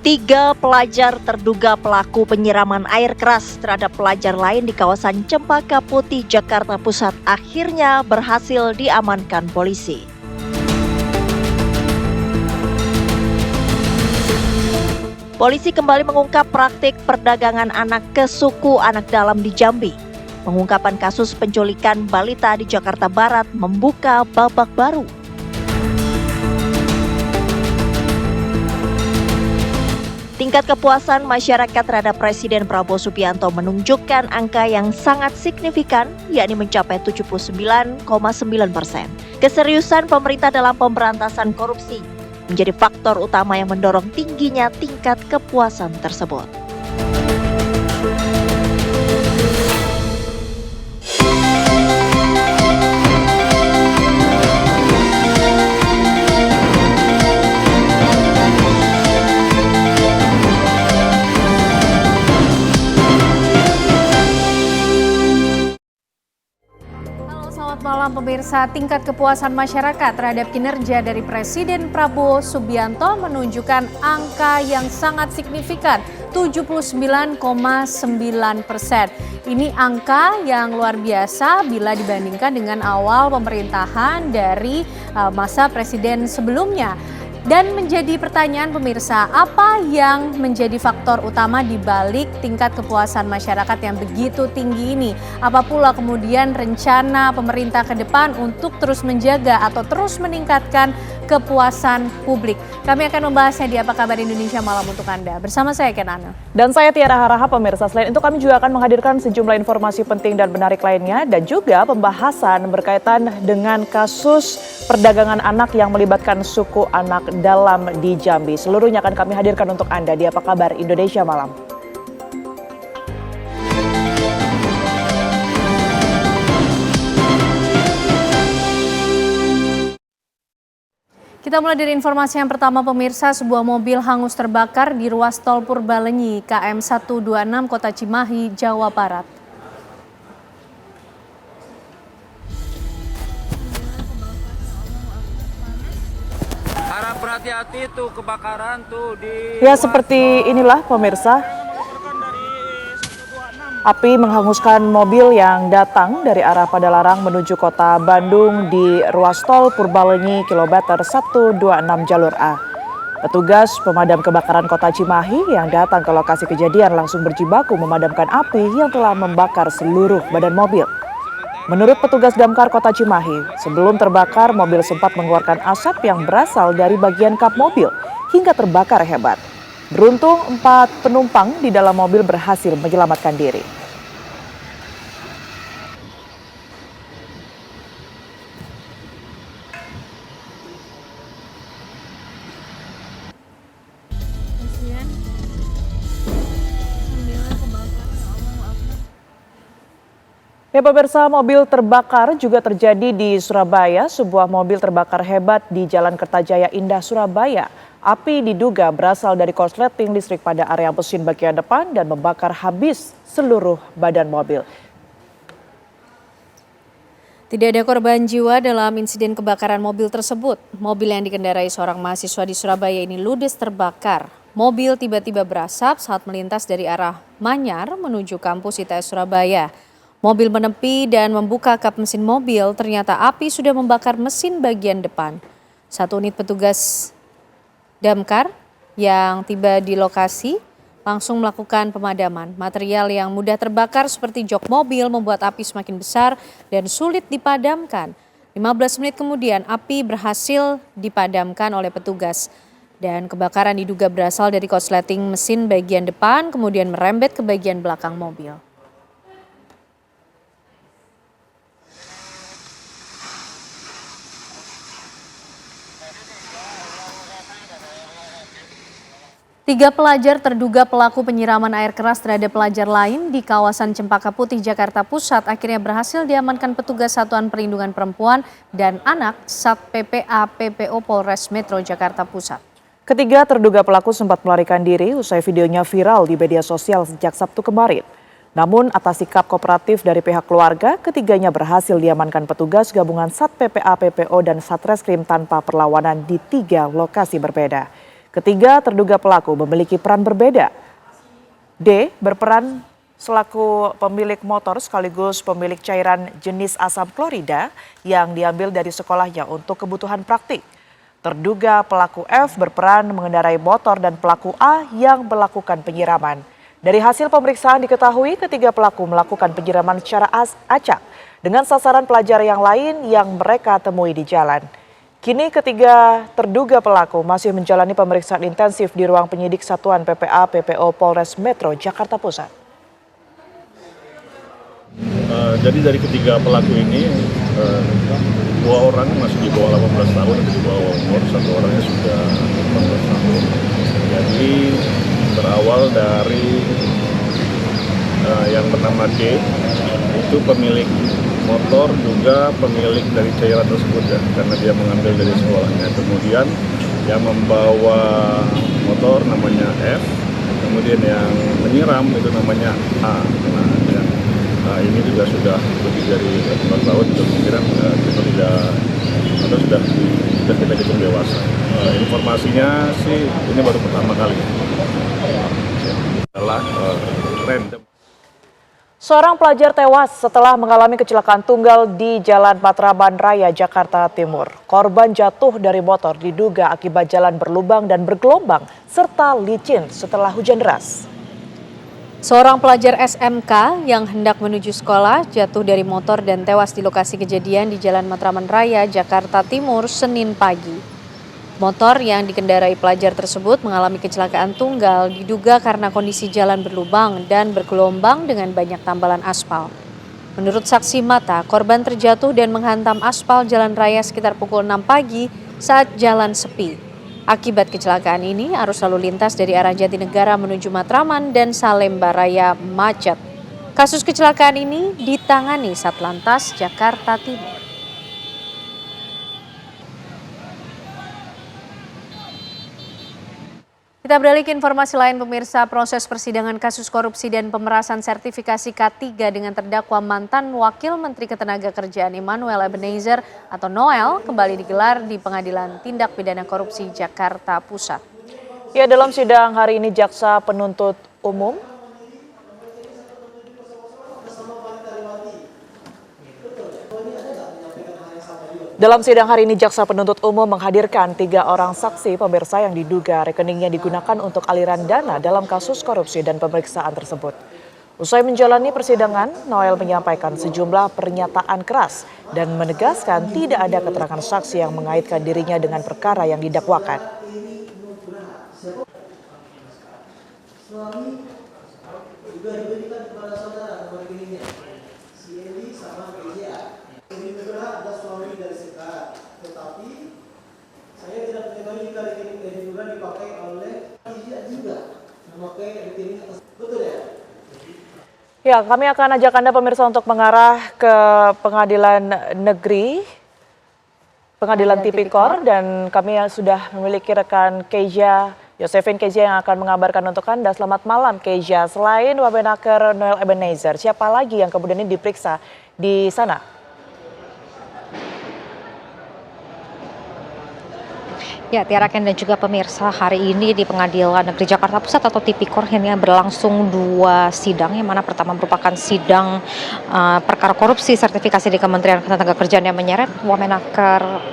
Tiga pelajar terduga pelaku penyiraman air keras terhadap pelajar lain di kawasan Cempaka Putih, Jakarta Pusat akhirnya berhasil diamankan polisi. Polisi kembali mengungkap praktik perdagangan anak ke suku anak dalam di Jambi. Pengungkapan kasus penculikan balita di Jakarta Barat membuka babak baru. Tingkat kepuasan masyarakat terhadap Presiden Prabowo Subianto menunjukkan angka yang sangat signifikan, yakni mencapai 79,9%. Keseriusan pemerintah dalam pemberantasan korupsi menjadi faktor utama yang mendorong tingginya tingkat kepuasan tersebut. Selamat malam pemirsa, tingkat kepuasan masyarakat terhadap kinerja dari Presiden Prabowo Subianto menunjukkan angka yang sangat signifikan, 79,9%. Ini angka yang luar biasa bila dibandingkan dengan awal pemerintahan dari masa presiden sebelumnya. Dan menjadi pertanyaan pemirsa, apa yang menjadi faktor utama di balik tingkat kepuasan masyarakat yang begitu tinggi ini? Apa pula kemudian rencana pemerintah ke depan untuk terus menjaga atau terus meningkatkan kepuasan publik? Kami akan membahasnya di Apa Kabar Indonesia Malam untuk Anda. Bersama saya Kenana. Dan saya Tiara Haraha pemirsa. Selain itu kami juga akan menghadirkan sejumlah informasi penting dan menarik lainnya dan juga pembahasan berkaitan dengan kasus perdagangan anak yang melibatkan suku anak dalam di Jambi. Seluruhnya akan kami hadirkan untuk Anda di Apa Kabar Indonesia Malam. Kita mulai dari informasi yang pertama pemirsa, sebuah mobil hangus terbakar di ruas tol Purbalenyi KM 126 Kota Cimahi, Jawa Barat. Harap berhati-hati tuh kebakaran tuh di... Ya seperti inilah pemirsa. Api menghanguskan mobil yang datang dari arah Padalarang menuju kota Bandung di ruas tol Purbalenyi kilometer 126 jalur A. Petugas pemadam kebakaran kota Cimahi yang datang ke lokasi kejadian langsung berjibaku memadamkan api yang telah membakar seluruh badan mobil. Menurut petugas damkar kota Cimahi, sebelum terbakar mobil sempat mengeluarkan asap yang berasal dari bagian kap mobil hingga terbakar hebat. Beruntung 4 penumpang di dalam mobil berhasil menyelamatkan diri. Ya pemirsa, mobil terbakar juga terjadi di Surabaya. Sebuah mobil terbakar hebat di Jalan Kertajaya Indah, Surabaya. Api diduga berasal dari korsleting listrik pada area mesin bagian depan dan membakar habis seluruh badan mobil. Tidak ada korban jiwa dalam insiden kebakaran mobil tersebut. Mobil yang dikendarai seorang mahasiswa di Surabaya ini ludes terbakar. Mobil tiba-tiba berasap saat melintas dari arah Manyar menuju kampus ITS Surabaya. Mobil menepi dan membuka kap mesin mobil, ternyata api sudah membakar mesin bagian depan. 1 unit petugas damkar yang tiba di lokasi langsung melakukan pemadaman. Material yang mudah terbakar seperti jok mobil membuat api semakin besar dan sulit dipadamkan. 15 menit kemudian api berhasil dipadamkan oleh petugas. Dan kebakaran diduga berasal dari korsleting mesin bagian depan kemudian merembet ke bagian belakang mobil. Tiga pelajar terduga pelaku penyiraman air keras terhadap pelajar lain di kawasan Cempaka Putih, Jakarta Pusat akhirnya berhasil diamankan petugas Satuan Perlindungan Perempuan dan Anak Sat PPA PPO Polres Metro Jakarta Pusat. Ketiga terduga pelaku sempat melarikan diri usai videonya viral di media sosial sejak Sabtu kemarin. Namun atas sikap kooperatif dari pihak keluarga, ketiganya berhasil diamankan petugas gabungan Sat PPA PPO dan Satreskrim tanpa perlawanan di 3 lokasi berbeda. Ketiga terduga pelaku memiliki peran berbeda. D berperan selaku pemilik motor sekaligus pemilik cairan jenis asam klorida yang diambil dari sekolahnya untuk kebutuhan praktik. Terduga pelaku F berperan mengendarai motor dan pelaku A yang melakukan penyiraman. Dari hasil pemeriksaan diketahui ketiga pelaku melakukan penyiraman secara acak dengan sasaran pelajar yang lain yang mereka temui di jalan. Kini ketiga terduga pelaku masih menjalani pemeriksaan intensif di ruang penyidik Satuan PPA PPO Polres Metro Jakarta Pusat. Jadi dari ketiga pelaku ini, dua orang masih di bawah 18 tahun atau di bawah umur, satu orangnya sudah 18 tahun. Jadi berawal dari yang bernama D, itu pemilik motor juga pemilik dari cairan tersebut ya, karena dia mengambil dari sekolahnya. Kemudian yang membawa motor namanya F, kemudian yang menyiram itu namanya A. Nah, ini juga sudah lebih dari 4 tahun, kemungkinan kita tidak atau sudah kita hitung dewasa. Informasinya sih ini baru pertama kali. Adalah random. Seorang pelajar tewas setelah mengalami kecelakaan tunggal di Jalan Matraman Raya, Jakarta Timur. Korban jatuh dari motor diduga akibat jalan berlubang dan bergelombang serta licin setelah hujan deras. Seorang pelajar SMK yang hendak menuju sekolah jatuh dari motor dan tewas di lokasi kejadian di Jalan Matraman Raya, Jakarta Timur, Senin pagi. Motor yang dikendarai pelajar tersebut mengalami kecelakaan tunggal diduga karena kondisi jalan berlubang dan bergelombang dengan banyak tambalan aspal. Menurut saksi mata, korban terjatuh dan menghantam aspal jalan raya sekitar pukul 6 pagi saat jalan sepi. Akibat kecelakaan ini, arus lalu lintas dari arah Jatinegara menuju Matraman dan Salemba Raya macet. Kasus kecelakaan ini ditangani Satlantas Jakarta Timur. Kita beralih ke informasi lain pemirsa, proses persidangan kasus korupsi dan pemerasan sertifikasi K3 dengan terdakwa mantan Wakil Menteri Ketenagakerjaan Immanuel Ebenezer atau Noel kembali digelar di Pengadilan Tindak Pidana Korupsi Jakarta Pusat. Ya, dalam sidang hari ini jaksa penuntut umum menghadirkan 3 orang saksi pemirsa yang diduga rekeningnya digunakan untuk aliran dana dalam kasus korupsi dan pemeriksaan tersebut. Usai menjalani persidangan, Noel menyampaikan sejumlah pernyataan keras dan menegaskan tidak ada keterangan saksi yang mengaitkan dirinya dengan perkara yang didakwakan. Ya, kami akan ajak Anda pemirsa untuk mengarah ke Pengadilan Negeri, Pengadilan Tipikor, dan kami sudah memiliki rekan Keja, Yosefin Keja yang akan mengabarkan untuk Anda. Selamat malam Keja, selain Wamenaker Noel Ebenezer, siapa lagi yang kemudian ini diperiksa di sana? Ya, Tiara Ken dan juga pemirsa, hari ini di Pengadilan Negeri Jakarta Pusat atau Tipikor ini berlangsung 2 sidang, yang mana pertama merupakan sidang perkara korupsi sertifikasi di Kementerian Ketenagakerjaan yang menyeret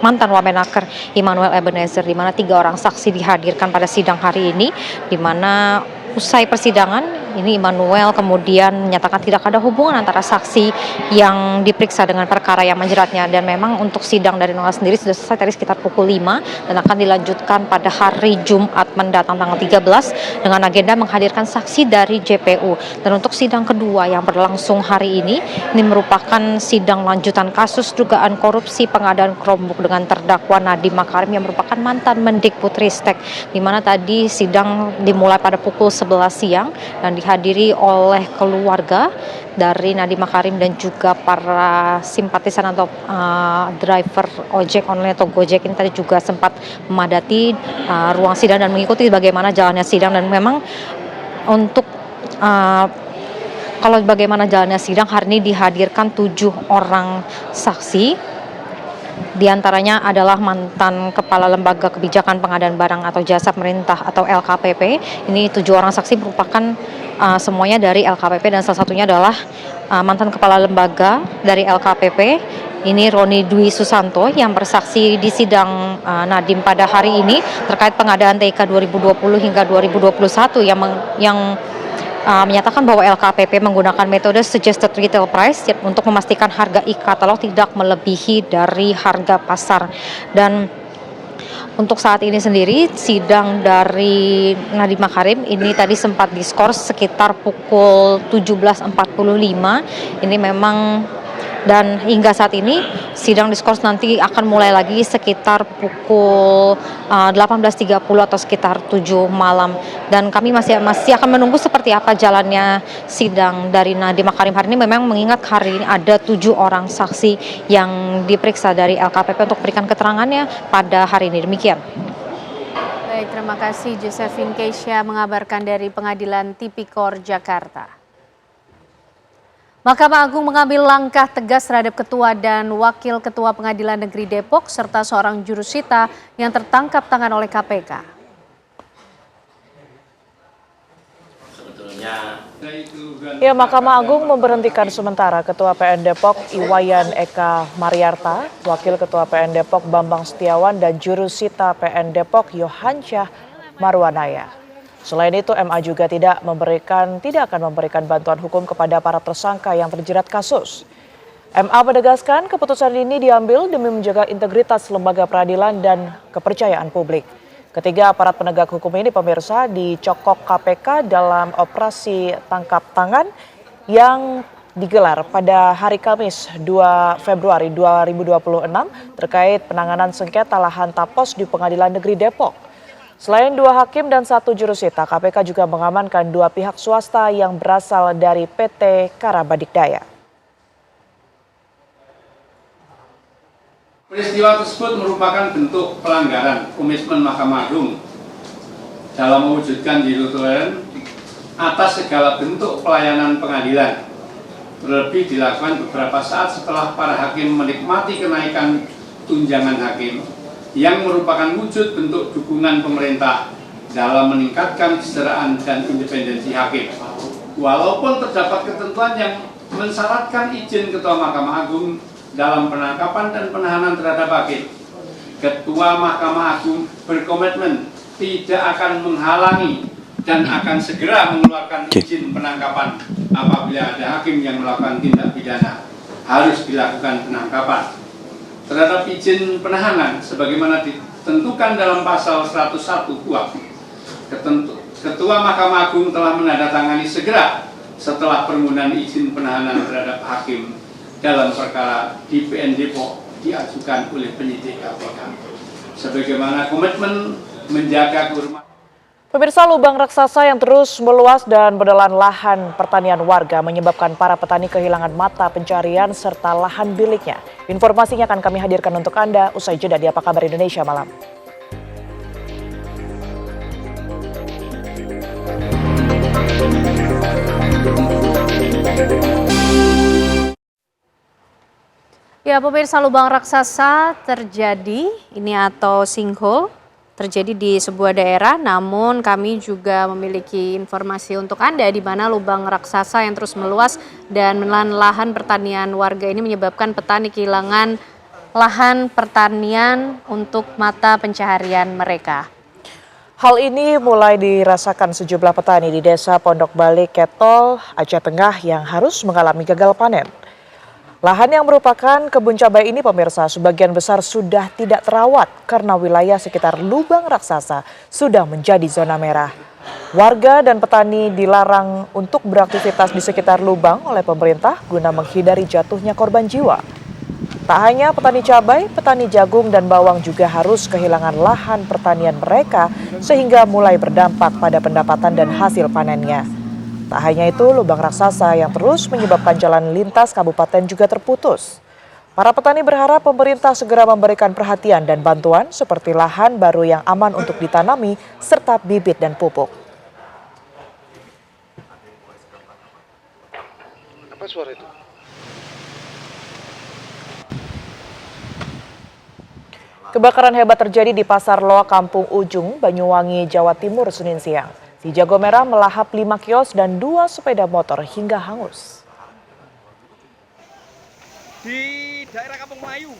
mantan Wamenaker Immanuel Ebenezer, di mana 3 orang saksi dihadirkan pada sidang hari ini, di mana usai persidangan ini Immanuel kemudian menyatakan tidak ada hubungan antara saksi yang diperiksa dengan perkara yang menjeratnya, dan memang untuk sidang dari Noel sendiri sudah selesai tadi sekitar pukul 5 dan akan dilanjutkan pada hari Jumat mendatang tanggal 13 dengan agenda menghadirkan saksi dari JPU. Dan untuk sidang kedua yang berlangsung hari ini merupakan sidang lanjutan kasus dugaan korupsi pengadaan Chromebook dengan terdakwa Nadiem Makarim yang merupakan mantan Mendikbudristek, di mana tadi sidang dimulai pada pukul 11 siang dan dihadiri oleh keluarga dari Nadiem Makarim dan juga para simpatisan atau driver ojek online atau Gojek ini tadi juga sempat memadati ruang sidang dan mengikuti bagaimana jalannya sidang. Dan memang untuk kalau bagaimana jalannya sidang hari ini dihadirkan 7 orang saksi Di antaranya adalah mantan Kepala Lembaga Kebijakan Pengadaan Barang atau Jasa Pemerintah atau LKPP. Ini 7 orang saksi merupakan semuanya dari LKPP dan salah satunya adalah mantan Kepala Lembaga dari LKPP. Ini Roni Dwi Susanto yang bersaksi di sidang Nadiem pada hari ini terkait pengadaan TIK 2020 hingga 2021 yang menyatakan bahwa LKPP menggunakan metode suggested retail price untuk memastikan harga e-katalog tidak melebihi dari harga pasar. Dan untuk saat ini sendiri sidang dari Nadiem Makarim ini tadi sempat diskors sekitar pukul 17.45. Ini memang dan hingga saat ini sidang diskors nanti akan mulai lagi sekitar pukul 18.30 atau sekitar 7 malam. Dan kami masih akan menunggu seperti apa jalannya sidang dari Nadiem Makarim hari ini. Memang mengingat hari ini ada 7 orang saksi yang diperiksa dari LKPP untuk memberikan keterangannya pada hari ini. Demikian. Baik, terima kasih Josephine Keisha mengabarkan dari Pengadilan Tipikor Jakarta. Mahkamah Agung mengambil langkah tegas terhadap Ketua dan Wakil Ketua Pengadilan Negeri Depok serta seorang jurusita yang tertangkap tangan oleh KPK. Ya, Mahkamah Agung memberhentikan sementara Ketua PN Depok Iwayan Eka Mariarta, Wakil Ketua PN Depok Bambang Setiawan, dan jurusita PN Depok Yohansyah Marwanaya. Selain itu, MA juga tidak akan memberikan bantuan hukum kepada para tersangka yang terjerat kasus. MA menegaskan keputusan ini diambil demi menjaga integritas lembaga peradilan dan kepercayaan publik. Ketiga aparat penegak hukum ini, pemirsa, dicokok KPK dalam operasi tangkap tangan yang digelar pada hari Kamis 2 Februari 2026 terkait penanganan sengketa lahan Tapos di Pengadilan Negeri Depok. Selain 2 hakim dan 1 jurusita, KPK juga mengamankan 2 pihak swasta yang berasal dari PT Karabadikdaya. Peristiwa tersebut merupakan bentuk pelanggaran komitmen Mahkamah Agung dalam mewujudkan zero tolerance atas segala bentuk pelayanan pengadilan. Terlebih dilakukan beberapa saat setelah para hakim menikmati kenaikan tunjangan hakim yang merupakan wujud bentuk dukungan pemerintah dalam meningkatkan kesejahteraan dan independensi hakim. Walaupun terdapat ketentuan yang mensyaratkan izin Ketua Mahkamah Agung dalam penangkapan dan penahanan terhadap hakim, Ketua Mahkamah Agung berkomitmen tidak akan menghalangi dan akan segera mengeluarkan izin penangkapan apabila ada hakim yang melakukan tindak pidana. Harus dilakukan penangkapan. Terhadap izin penahanan sebagaimana ditentukan dalam pasal 101 KUHP, Ketua Mahkamah Agung telah menandatangani segera setelah permohonan izin penahanan terhadap hakim dalam perkara di PN Depok diajukan oleh penyidik KPK. Sebagaimana komitmen menjaga kehormatan. Pemirsa, lubang raksasa yang terus meluas dan menelan lahan pertanian warga menyebabkan para petani kehilangan mata pencarian serta lahan biliknya. Informasinya akan kami hadirkan untuk Anda usai jeda di Apa Kabar Indonesia Malam. Ya, pemirsa, lubang raksasa terjadi atau sinkhole terjadi di sebuah daerah, namun kami juga memiliki informasi untuk Anda di mana lubang raksasa yang terus meluas dan menelan lahan pertanian warga ini menyebabkan petani kehilangan lahan pertanian untuk mata pencaharian mereka. Hal ini mulai dirasakan sejumlah petani di Desa Pondok Bali, Ketol, Aceh Tengah yang harus mengalami gagal panen. Lahan yang merupakan kebun cabai ini, pemirsa, sebagian besar sudah tidak terawat karena wilayah sekitar lubang raksasa sudah menjadi zona merah. Warga dan petani dilarang untuk beraktivitas di sekitar lubang oleh pemerintah guna menghindari jatuhnya korban jiwa. Tak hanya petani cabai, petani jagung dan bawang juga harus kehilangan lahan pertanian mereka sehingga mulai berdampak pada pendapatan dan hasil panennya. Tak hanya itu, lubang raksasa yang terus menyebabkan jalan lintas kabupaten juga terputus. Para petani berharap pemerintah segera memberikan perhatian dan bantuan seperti lahan baru yang aman untuk ditanami serta bibit dan pupuk. Apa suara itu? Kebakaran hebat terjadi di Pasar Loa Kampung Ujung, Banyuwangi, Jawa Timur, Senin siang. Si jago merah melahap 5 kios dan 2 sepeda motor hingga hangus. Di daerah Kampung Melayu.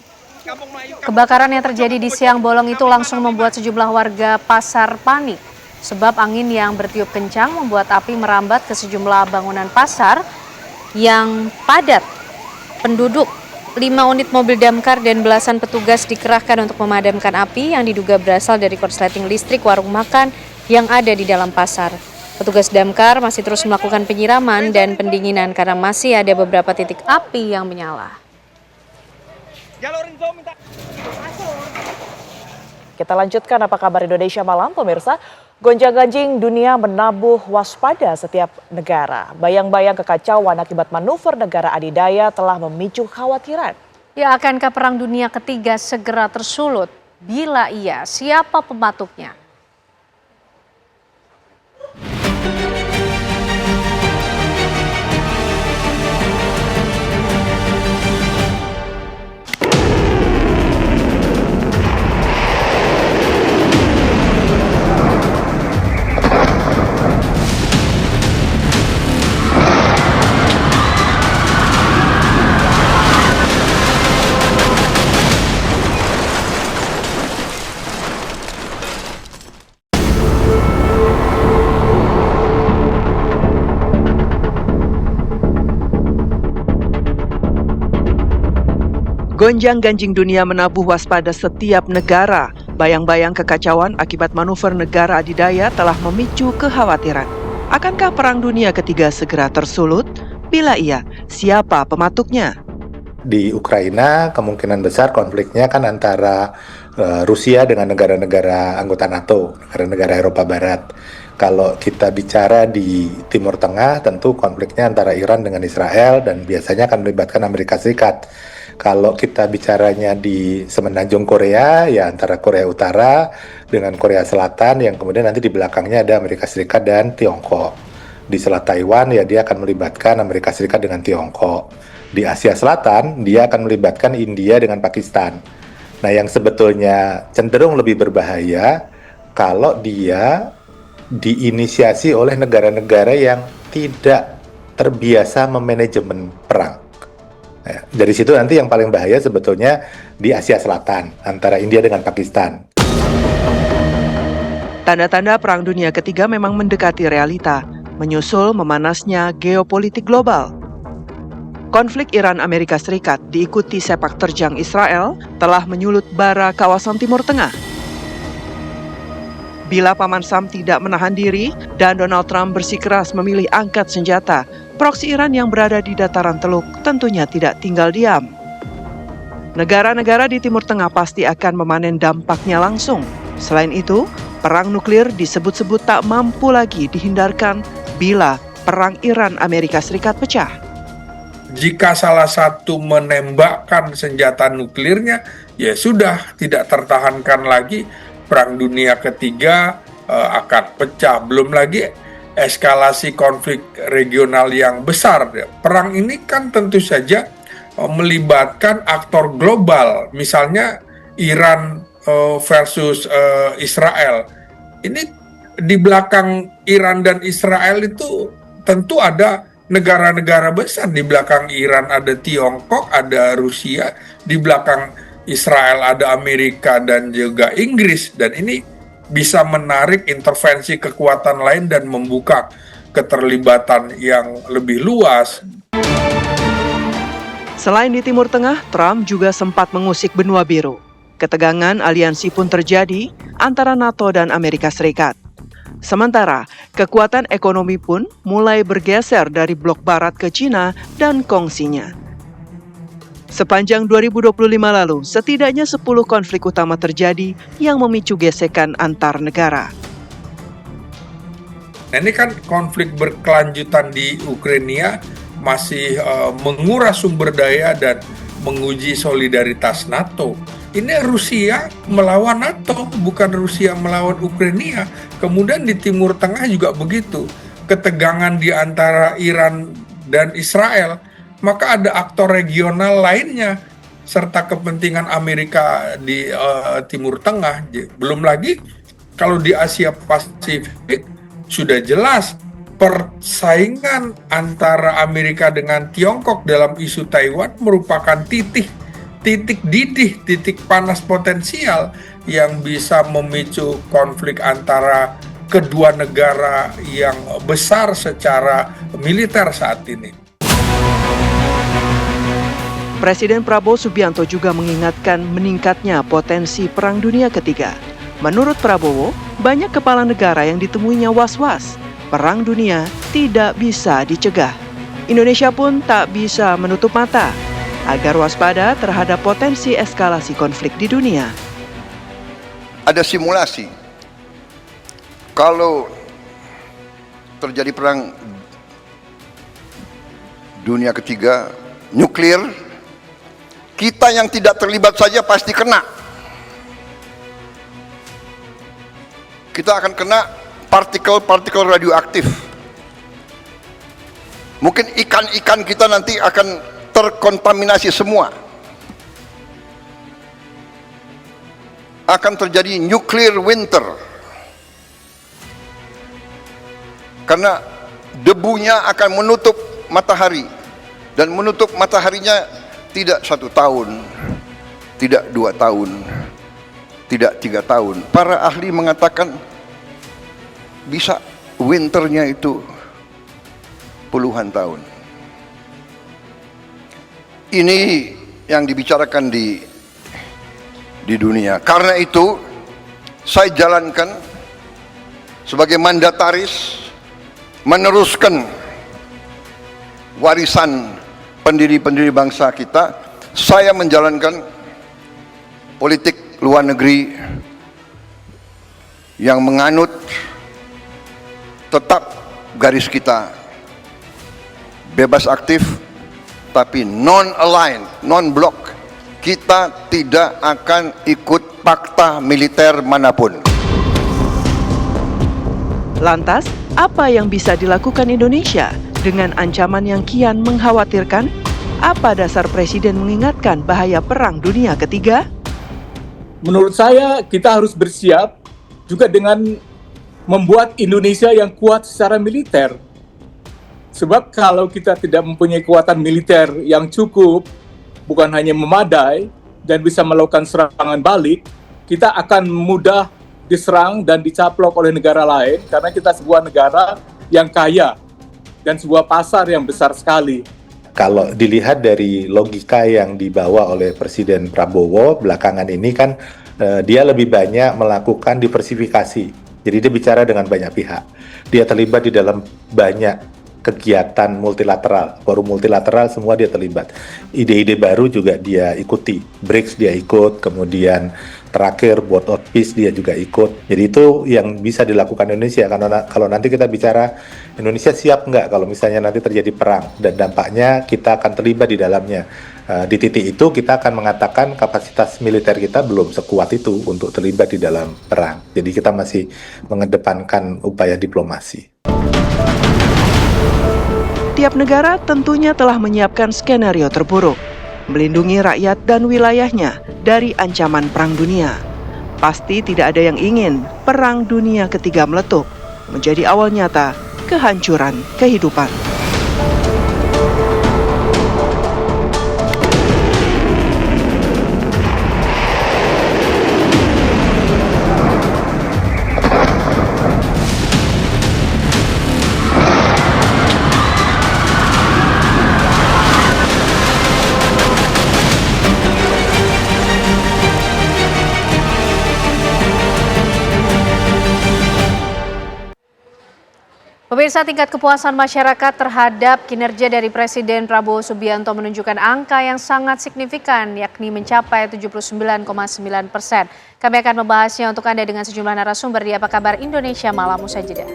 Kebakaran yang terjadi di siang bolong itu langsung membuat sejumlah warga pasar panik. Sebab angin yang bertiup kencang membuat api merambat ke sejumlah bangunan pasar yang padat penduduk. 5 unit mobil damkar dan belasan petugas dikerahkan untuk memadamkan api yang diduga berasal dari korsleting listrik warung makan yang ada di dalam pasar. Petugas damkar masih terus melakukan penyiraman dan pendinginan karena masih ada beberapa titik api yang menyala. Kita lanjutkan apa kabar Indonesia Malam, pemirsa. Gonjang-ganjing dunia menabuh waspada setiap negara. Bayang-bayang kekacauan akibat manuver negara adidaya telah memicu kekhawatiran. Ya, akankah perang dunia ketiga segera tersulut? Bila iya, siapa pematuknya? Gonjang-ganjing dunia menabuh waspada setiap negara. Bayang-bayang kekacauan akibat manuver negara adidaya telah memicu kekhawatiran. Akankah perang dunia ketiga segera tersulut? Bila iya, siapa pematuknya? Di Ukraina kemungkinan besar konfliknya kan antara Rusia dengan negara-negara anggota NATO, negara-negara Eropa Barat. Kalau kita bicara di Timur Tengah, tentu konfliknya antara Iran dengan Israel dan biasanya akan melibatkan Amerika Serikat. Kalau kita bicaranya di semenanjung Korea, ya antara Korea Utara dengan Korea Selatan yang kemudian nanti di belakangnya ada Amerika Serikat dan Tiongkok. Di Selat Taiwan, ya dia akan melibatkan Amerika Serikat dengan Tiongkok. Di Asia Selatan, dia akan melibatkan India dengan Pakistan. Nah, yang sebetulnya cenderung lebih berbahaya kalau dia diinisiasi oleh negara-negara yang tidak terbiasa memanajemen perang. Nah, dari situ nanti yang paling bahaya sebetulnya di Asia Selatan, antara India dengan Pakistan. Tanda-tanda perang dunia ketiga memang mendekati realita, menyusul memanasnya geopolitik global. Konflik Iran-Amerika Serikat diikuti sepak terjang Israel telah menyulut bara kawasan Timur Tengah. Bila Paman Sam tidak menahan diri dan Donald Trump bersikeras memilih angkat senjata, proksi Iran yang berada di dataran Teluk tentunya tidak tinggal diam. Negara-negara di Timur Tengah pasti akan memanen dampaknya langsung. Selain itu, perang nuklir disebut-sebut tak mampu lagi dihindarkan bila perang Iran-Amerika Serikat pecah. Jika salah satu menembakkan senjata nuklirnya, ya sudah tidak tertahankan lagi. Perang dunia ketiga akan pecah. Belum lagi eskalasi konflik regional yang besar. Perang ini kan tentu saja melibatkan aktor global, misalnya Iran versus Israel. Ini di belakang Iran dan Israel itu tentu ada negara-negara besar. Di belakang Iran ada Tiongkok, ada Rusia, di belakang Israel ada Amerika dan juga Inggris, dan ini bisa menarik intervensi kekuatan lain dan membuka keterlibatan yang lebih luas. Selain di Timur Tengah, Trump juga sempat mengusik benua biru. Ketegangan aliansi pun terjadi antara NATO dan Amerika Serikat. Sementara, kekuatan ekonomi pun mulai bergeser dari blok barat ke Cina dan kongsinya. Sepanjang 2025 lalu, setidaknya 10 konflik utama terjadi yang memicu gesekan antar negara. Nah, ini kan konflik berkelanjutan di Ukraina masih menguras sumber daya dan menguji solidaritas NATO. Ini Rusia melawan NATO, bukan Rusia melawan Ukraina. Kemudian di Timur Tengah juga begitu. Ketegangan di antara Iran dan Israel. Maka ada aktor regional lainnya serta kepentingan Amerika di Timur Tengah. Belum lagi kalau di Asia Pasifik sudah jelas persaingan antara Amerika dengan Tiongkok dalam isu Taiwan merupakan titik didih, titik panas potensial yang bisa memicu konflik antara kedua negara yang besar secara militer saat ini. Presiden Prabowo Subianto juga mengingatkan meningkatnya potensi Perang Dunia Ketiga. Menurut Prabowo, banyak kepala negara yang ditemuinya was-was. Perang dunia tidak bisa dicegah. Indonesia pun tak bisa menutup mata agar waspada terhadap potensi eskalasi konflik di dunia. Ada simulasi. Kalau terjadi Perang Dunia Ketiga, nuklir, kita yang tidak terlibat saja pasti kena. Kita akan kena partikel-partikel radioaktif. Mungkin ikan-ikan kita nanti akan terkontaminasi semua. Akan terjadi nuclear winter. Karena debunya akan menutup matahari. Dan menutup mataharinya tidak 1 tahun, tidak 2 tahun, tidak 3 tahun. Para ahli mengatakan bisa winternya itu puluhan tahun. Ini yang dibicarakan di dunia. Karena itu saya jalankan sebagai mandataris meneruskan warisan pendiri-pendiri bangsa kita. Saya menjalankan politik luar negeri yang menganut tetap garis kita bebas aktif tapi non-aligned, non-block. Kita tidak akan ikut fakta militer manapun. Lantas, apa yang bisa dilakukan Indonesia dengan ancaman yang kian mengkhawatirkan? Apa dasar Presiden mengingatkan bahaya Perang Dunia Ketiga? Menurut saya kita harus bersiap juga dengan membuat Indonesia yang kuat secara militer. Sebab kalau kita tidak mempunyai kekuatan militer yang cukup, bukan hanya memadai dan bisa melakukan serangan balik, kita akan mudah diserang dan dicaplok oleh negara lain karena kita sebuah negara yang kaya dan sebuah pasar yang besar sekali. Kalau dilihat dari logika yang dibawa oleh Presiden Prabowo belakangan ini kan dia lebih banyak melakukan diversifikasi. Jadi dia bicara dengan banyak pihak. Dia terlibat di dalam banyak kegiatan multilateral, forum multilateral semua dia terlibat. Ide-ide baru juga dia ikuti. BRICS dia ikut, kemudian terakhir World of Peace dia juga ikut. Jadi itu yang bisa dilakukan Indonesia. Karena kalau nanti kita bicara Indonesia siap nggak kalau misalnya nanti terjadi perang dan dampaknya kita akan terlibat di dalamnya. Di titik itu kita akan mengatakan kapasitas militer kita belum sekuat itu untuk terlibat di dalam perang. Jadi kita masih mengedepankan upaya diplomasi. Tiap negara tentunya telah menyiapkan skenario terburuk, melindungi rakyat dan wilayahnya dari ancaman perang dunia. Pasti tidak ada yang ingin Perang Dunia Ketiga meletup, menjadi awal nyata kehancuran kehidupan. Pemirsa, tingkat kepuasan masyarakat terhadap kinerja dari Presiden Prabowo Subianto menunjukkan angka yang sangat signifikan, yakni mencapai 79,9%. Kami akan membahasnya untuk Anda dengan sejumlah narasumber di Apa Kabar Indonesia Malam. Usai jeda.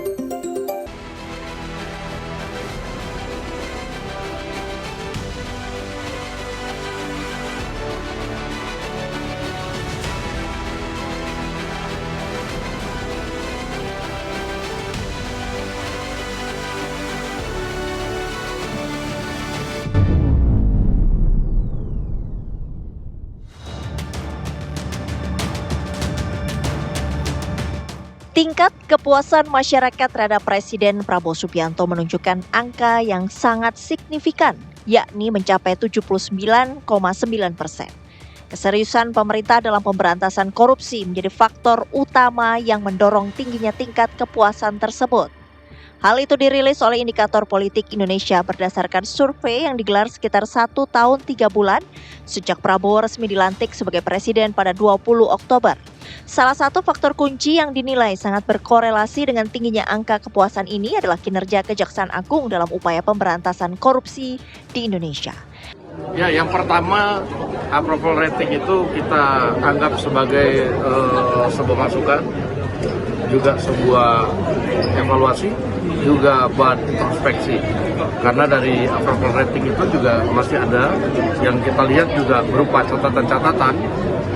Tingkat kepuasan masyarakat terhadap Presiden Prabowo Subianto menunjukkan angka yang sangat signifikan, yakni mencapai 79,9%. Keseriusan pemerintah dalam pemberantasan korupsi menjadi faktor utama yang mendorong tingginya tingkat kepuasan tersebut. Hal itu dirilis oleh Indikator Politik Indonesia berdasarkan survei yang digelar sekitar 1 tahun 3 bulan sejak Prabowo resmi dilantik sebagai presiden pada 20 Oktober. Salah satu faktor kunci yang dinilai sangat berkorelasi dengan tingginya angka kepuasan ini adalah kinerja Kejaksaan Agung dalam upaya pemberantasan korupsi di Indonesia. Ya, yang pertama approval rating itu kita anggap sebagai sebuah masukan, juga sebuah evaluasi, juga buat introspeksi. Karena dari approval rating itu juga masih ada yang kita lihat juga berupa catatan-catatan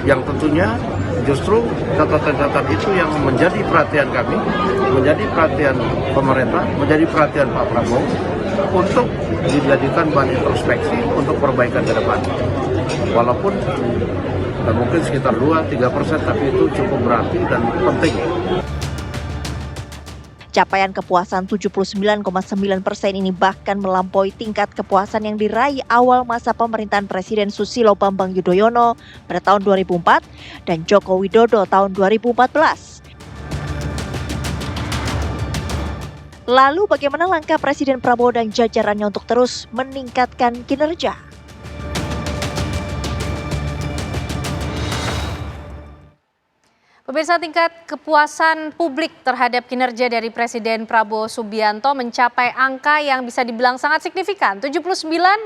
yang tentunya justru catatan-catatan itu yang menjadi perhatian kami, menjadi perhatian pemerintah, menjadi perhatian Pak Prabowo untuk dijadikan bahan introspeksi untuk perbaikan ke depan. Walaupun mungkin sekitar 2-3%, tapi itu cukup berarti dan penting. Capaian kepuasan 79,9% ini bahkan melampaui tingkat kepuasan yang diraih awal masa pemerintahan Presiden Susilo Bambang Yudhoyono pada tahun 2004 dan Joko Widodo tahun 2014. Lalu bagaimana langkah Presiden Prabowo dan jajarannya untuk terus meningkatkan kinerja? Pemirsa, tingkat kepuasan publik terhadap kinerja dari Presiden Prabowo Subianto mencapai angka yang bisa dibilang sangat signifikan, 79,9%.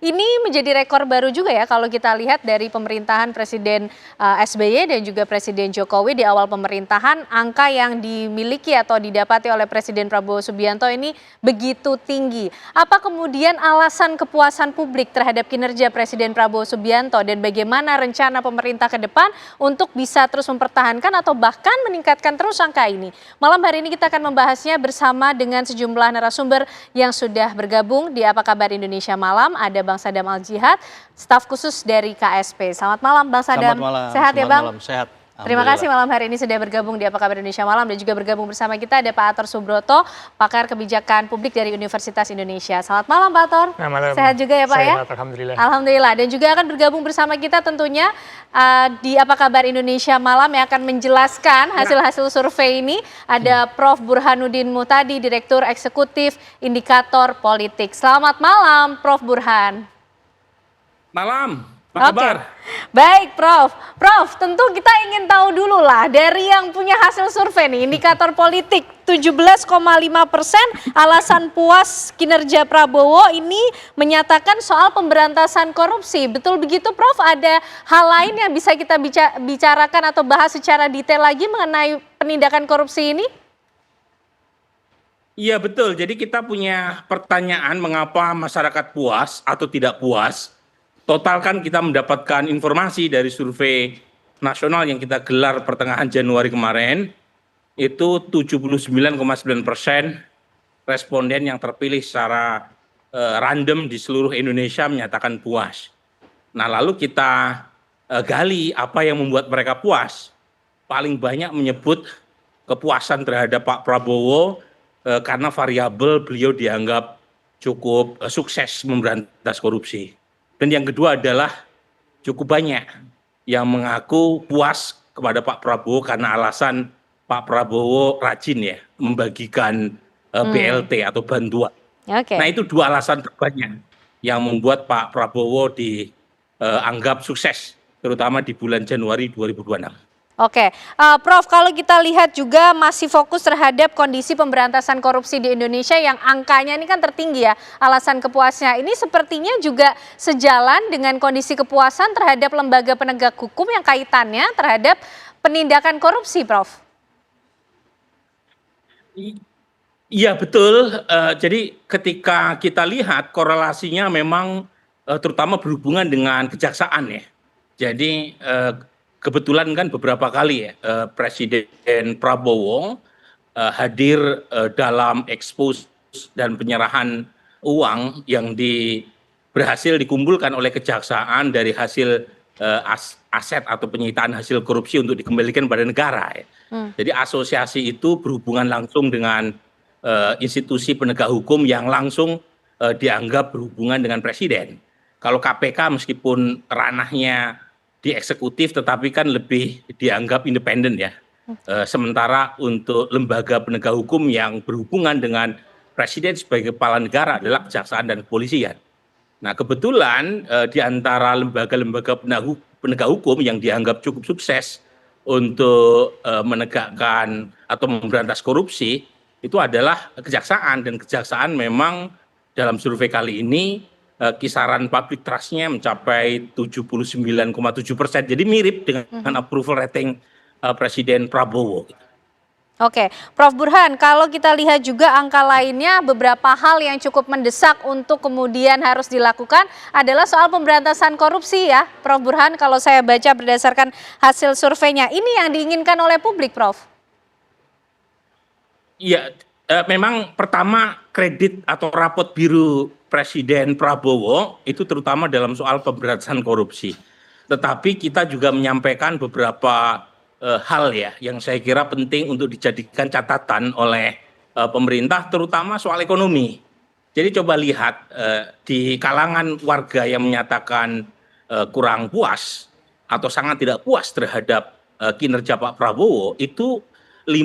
Ini menjadi rekor baru juga ya kalau kita lihat dari pemerintahan Presiden SBY dan juga Presiden Jokowi di awal pemerintahan, angka yang dimiliki atau didapati oleh Presiden Prabowo Subianto ini begitu tinggi. Apa kemudian alasan kepuasan publik terhadap kinerja Presiden Prabowo Subianto dan bagaimana rencana pemerintah ke depan untuk bisa terus mempertahankan atau bahkan meningkatkan terus angka ini? Malam hari ini kita akan membahasnya bersama dengan sejumlah narasumber yang sudah bergabung di Apa Kabar Indonesia Malam. Ada Bang Sadam Al-Jihad, staf khusus dari KSP. Selamat malam Bang Sadam. Selamat malam. Sehat ya Bang? Malam. Sehat. Terima kasih malam hari ini sudah bergabung di Apa Kabar Indonesia Malam, dan juga bergabung bersama kita ada Pak Ator Subroto, pakar kebijakan publik dari Universitas Indonesia. Selamat malam Pak Ator. Malam. Sehat juga ya Pak ya? Alhamdulillah. Alhamdulillah. Dan juga akan bergabung bersama kita tentunya di Apa Kabar Indonesia Malam yang akan menjelaskan hasil-hasil survei ini. Ada Prof. Burhanuddin Muhtadi, Direktur Eksekutif Indikator Politik. Selamat malam Prof. Burhan. Malam. Apa kabar? Baik Prof. Prof, tentu kita ingin tahu dulu lah dari yang punya hasil survei nih, Indikator Politik 17,5% alasan puas kinerja Prabowo ini menyatakan soal pemberantasan korupsi. Betul begitu Prof? Ada hal lain yang bisa kita bicarakan atau bahas secara detail lagi mengenai penindakan korupsi ini? Iya betul, jadi kita punya pertanyaan mengapa masyarakat puas atau tidak puas. Total kan kita mendapatkan informasi dari survei nasional yang kita gelar pertengahan Januari kemarin, itu 79,9% responden yang terpilih secara random di seluruh Indonesia menyatakan puas. Nah lalu kita gali apa yang membuat mereka puas. Paling banyak menyebut kepuasan terhadap Pak Prabowo karena variabel beliau dianggap cukup sukses memberantas korupsi. Dan yang kedua adalah cukup banyak yang mengaku puas kepada Pak Prabowo karena alasan Pak Prabowo rajin ya membagikan BLT atau bantuan. Okay. Nah itu dua alasan terbanyak yang membuat Pak Prabowo dianggap sukses, terutama di bulan Januari 2026. Oke, Prof, kalau kita lihat juga masih fokus terhadap kondisi pemberantasan korupsi di Indonesia yang angkanya ini kan tertinggi ya, alasan kepuasnya. Ini sepertinya juga sejalan dengan kondisi kepuasan terhadap lembaga penegak hukum yang kaitannya terhadap penindakan korupsi, Prof. Iya betul, jadi ketika kita lihat korelasinya memang terutama berhubungan dengan kejaksaan ya. Jadi kebetulan kan beberapa kali ya Presiden Prabowo hadir dalam ekspos dan penyerahan uang yang berhasil dikumpulkan oleh kejaksaan dari hasil aset atau penyitaan hasil korupsi untuk dikembalikan pada negara. Ya. Jadi asosiasi itu berhubungan langsung dengan institusi penegak hukum yang langsung dianggap berhubungan dengan presiden. Kalau KPK meskipun ranahnya di eksekutif, tetapi kan lebih dianggap independen ya. Sementara untuk lembaga penegak hukum yang berhubungan dengan presiden sebagai kepala negara adalah kejaksaan dan kepolisian. Nah kebetulan di antara lembaga-lembaga penegak hukum yang dianggap cukup sukses untuk menegakkan atau memberantas korupsi itu adalah kejaksaan, dan kejaksaan memang dalam survei kali ini kisaran public trust-nya mencapai 79,7%, jadi mirip dengan approval rating Presiden Prabowo. Oke, Prof. Burhan, kalau kita lihat juga angka lainnya, beberapa hal yang cukup mendesak untuk kemudian harus dilakukan adalah soal pemberantasan korupsi ya, Prof. Burhan. Kalau saya baca berdasarkan hasil surveinya, ini yang diinginkan oleh publik, Prof. Iya, memang pertama kredit atau rapot biru Presiden Prabowo itu terutama dalam soal pemberantasan korupsi. Tetapi kita juga menyampaikan beberapa hal ya yang saya kira penting untuk dijadikan catatan oleh pemerintah, terutama soal ekonomi. Jadi coba lihat di kalangan warga yang menyatakan kurang puas atau sangat tidak puas terhadap kinerja Pak Prabowo, itu 5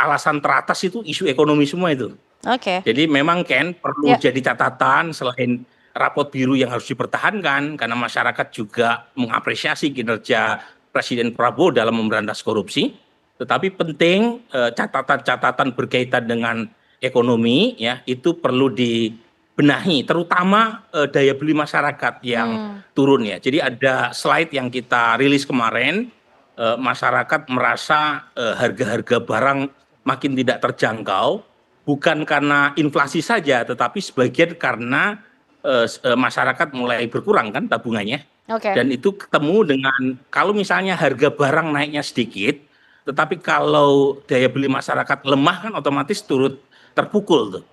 alasan teratas itu isu ekonomi semua itu. Oke. Jadi memang Ken perlu jadi catatan selain rapot biru yang harus dipertahankan karena masyarakat juga mengapresiasi kinerja Presiden Prabowo dalam memberantas korupsi, tetapi penting catatan-catatan berkaitan dengan ekonomi ya itu perlu dibenahi, terutama daya beli masyarakat yang turun ya. Jadi ada slide yang kita rilis kemarin, masyarakat merasa harga-harga barang makin tidak terjangkau, bukan karena inflasi saja, tetapi sebagian karena masyarakat mulai berkurang kan tabungannya. Dan itu ketemu dengan kalau misalnya harga barang naiknya sedikit, tetapi kalau daya beli masyarakat lemah kan otomatis turut terpukul tuh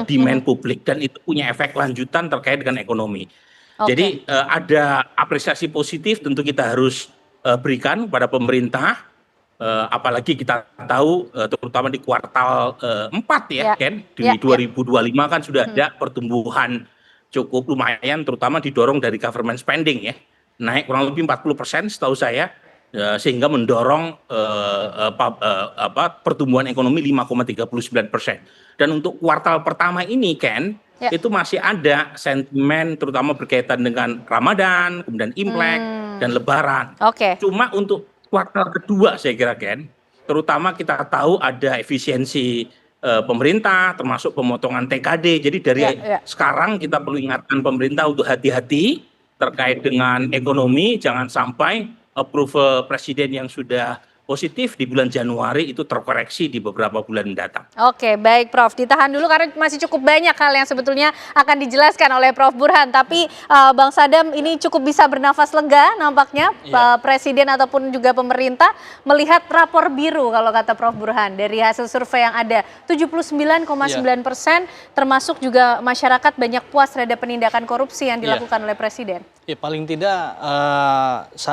demand publik, dan itu punya efek lanjutan terkait dengan ekonomi. Jadi ada apresiasi positif tentu kita harus berikan pada pemerintah, apalagi kita tahu terutama di kuartal 4 ya Ken, di 2025 kan sudah ada pertumbuhan cukup lumayan, terutama didorong dari government spending ya, naik kurang lebih 40% setahu saya, sehingga mendorong pertumbuhan ekonomi 5,39%. Dan untuk kuartal pertama ini Ken, itu masih ada sentimen terutama berkaitan dengan Ramadan, kemudian Imlek dan Lebaran. Cuma untuk kuartal kedua saya kira Ken, terutama kita tahu ada efisiensi pemerintah termasuk pemotongan TKD. Jadi dari sekarang kita perlu ingatkan pemerintah untuk hati-hati terkait dengan ekonomi, jangan sampai approval presiden yang sudah positif di bulan Januari itu terkoreksi di beberapa bulan mendatang. Oke, baik Prof. Ditahan dulu karena masih cukup banyak hal yang sebetulnya akan dijelaskan oleh Prof. Burhan. Tapi Bang Sadam ini cukup bisa bernafas lega nampaknya Presiden ataupun juga pemerintah melihat rapor biru kalau kata Prof. Burhan. Dari hasil survei yang ada 79,9%, termasuk juga masyarakat banyak puas terhadap penindakan korupsi yang dilakukan oleh Presiden. Ya paling tidak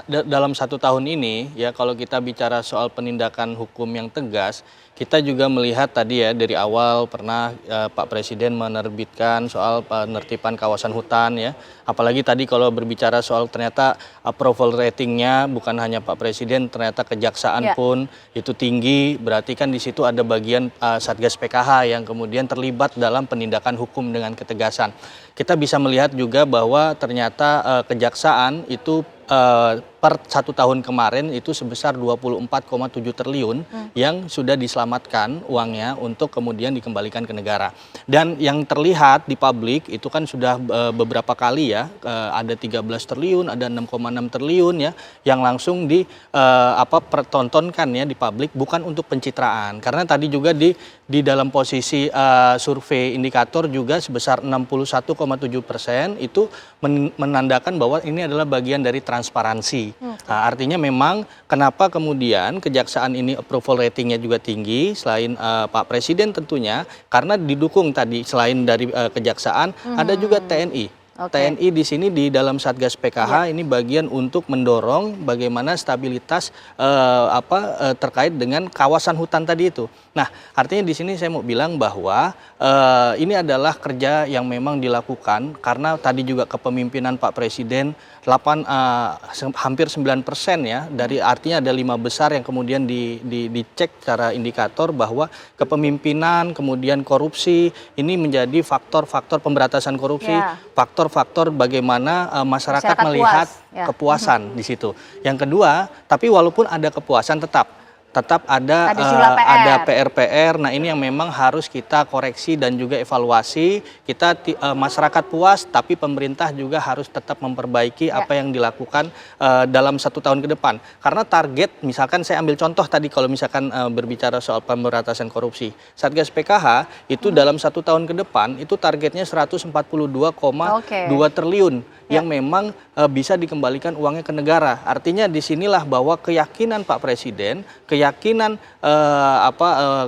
dalam 1 tahun ini ya kalau kita bicara soal penindakan hukum yang tegas, kita juga melihat tadi ya dari awal pernah Pak Presiden menerbitkan soal penertiban kawasan hutan ya. Apalagi tadi kalau berbicara soal ternyata approval ratingnya bukan hanya Pak Presiden, ternyata kejaksaan pun itu tinggi, berarti kan di situ ada bagian Satgas PKH yang kemudian terlibat dalam penindakan hukum dengan ketegasan. Kita bisa melihat juga bahwa ternyata kejaksaan itu per 1 tahun kemarin itu sebesar 24,7 triliun yang sudah diselamatkan uangnya untuk kemudian dikembalikan ke negara. Dan yang terlihat di publik itu kan sudah beberapa kali ya, ada 13 triliun, ada 6,6 triliun ya yang langsung pertontonkan ya di publik, bukan untuk pencitraan. Karena tadi juga di dalam posisi survei indikator juga sebesar 61,7% itu menandakan bahwa ini adalah bagian dari transparansi. Nah, artinya memang kenapa kemudian kejaksaan ini approval ratingnya juga tinggi selain Pak Presiden tentunya, karena didukung tadi selain dari kejaksaan ada juga TNI. TNI di sini di dalam Satgas PKH ini bagian untuk mendorong bagaimana stabilitas terkait dengan kawasan hutan tadi itu. Nah, artinya di sini saya mau bilang bahwa ini adalah kerja yang memang dilakukan karena tadi juga kepemimpinan Pak Presiden hampir 9% ya, dari artinya ada 5 besar yang kemudian dicek secara indikator bahwa kepemimpinan kemudian korupsi ini menjadi faktor-faktor pemberantasan korupsi, faktor-faktor bagaimana masyarakat melihat kepuasan di situ. Yang kedua, tapi walaupun ada kepuasan tetap ada PR-PR. Nah, ini yang memang harus kita koreksi dan juga evaluasi. Kita masyarakat puas, tapi pemerintah juga harus tetap memperbaiki apa yang dilakukan dalam 1 tahun ke depan. Karena target, misalkan saya ambil contoh tadi kalau misalkan berbicara soal pemberantasan korupsi, Satgas PKH itu dalam 1 tahun ke depan itu targetnya 142,2 triliun yang memang bisa dikembalikan uangnya ke negara. Artinya disinilah bahwa keyakinan Pak Presiden, keyakinan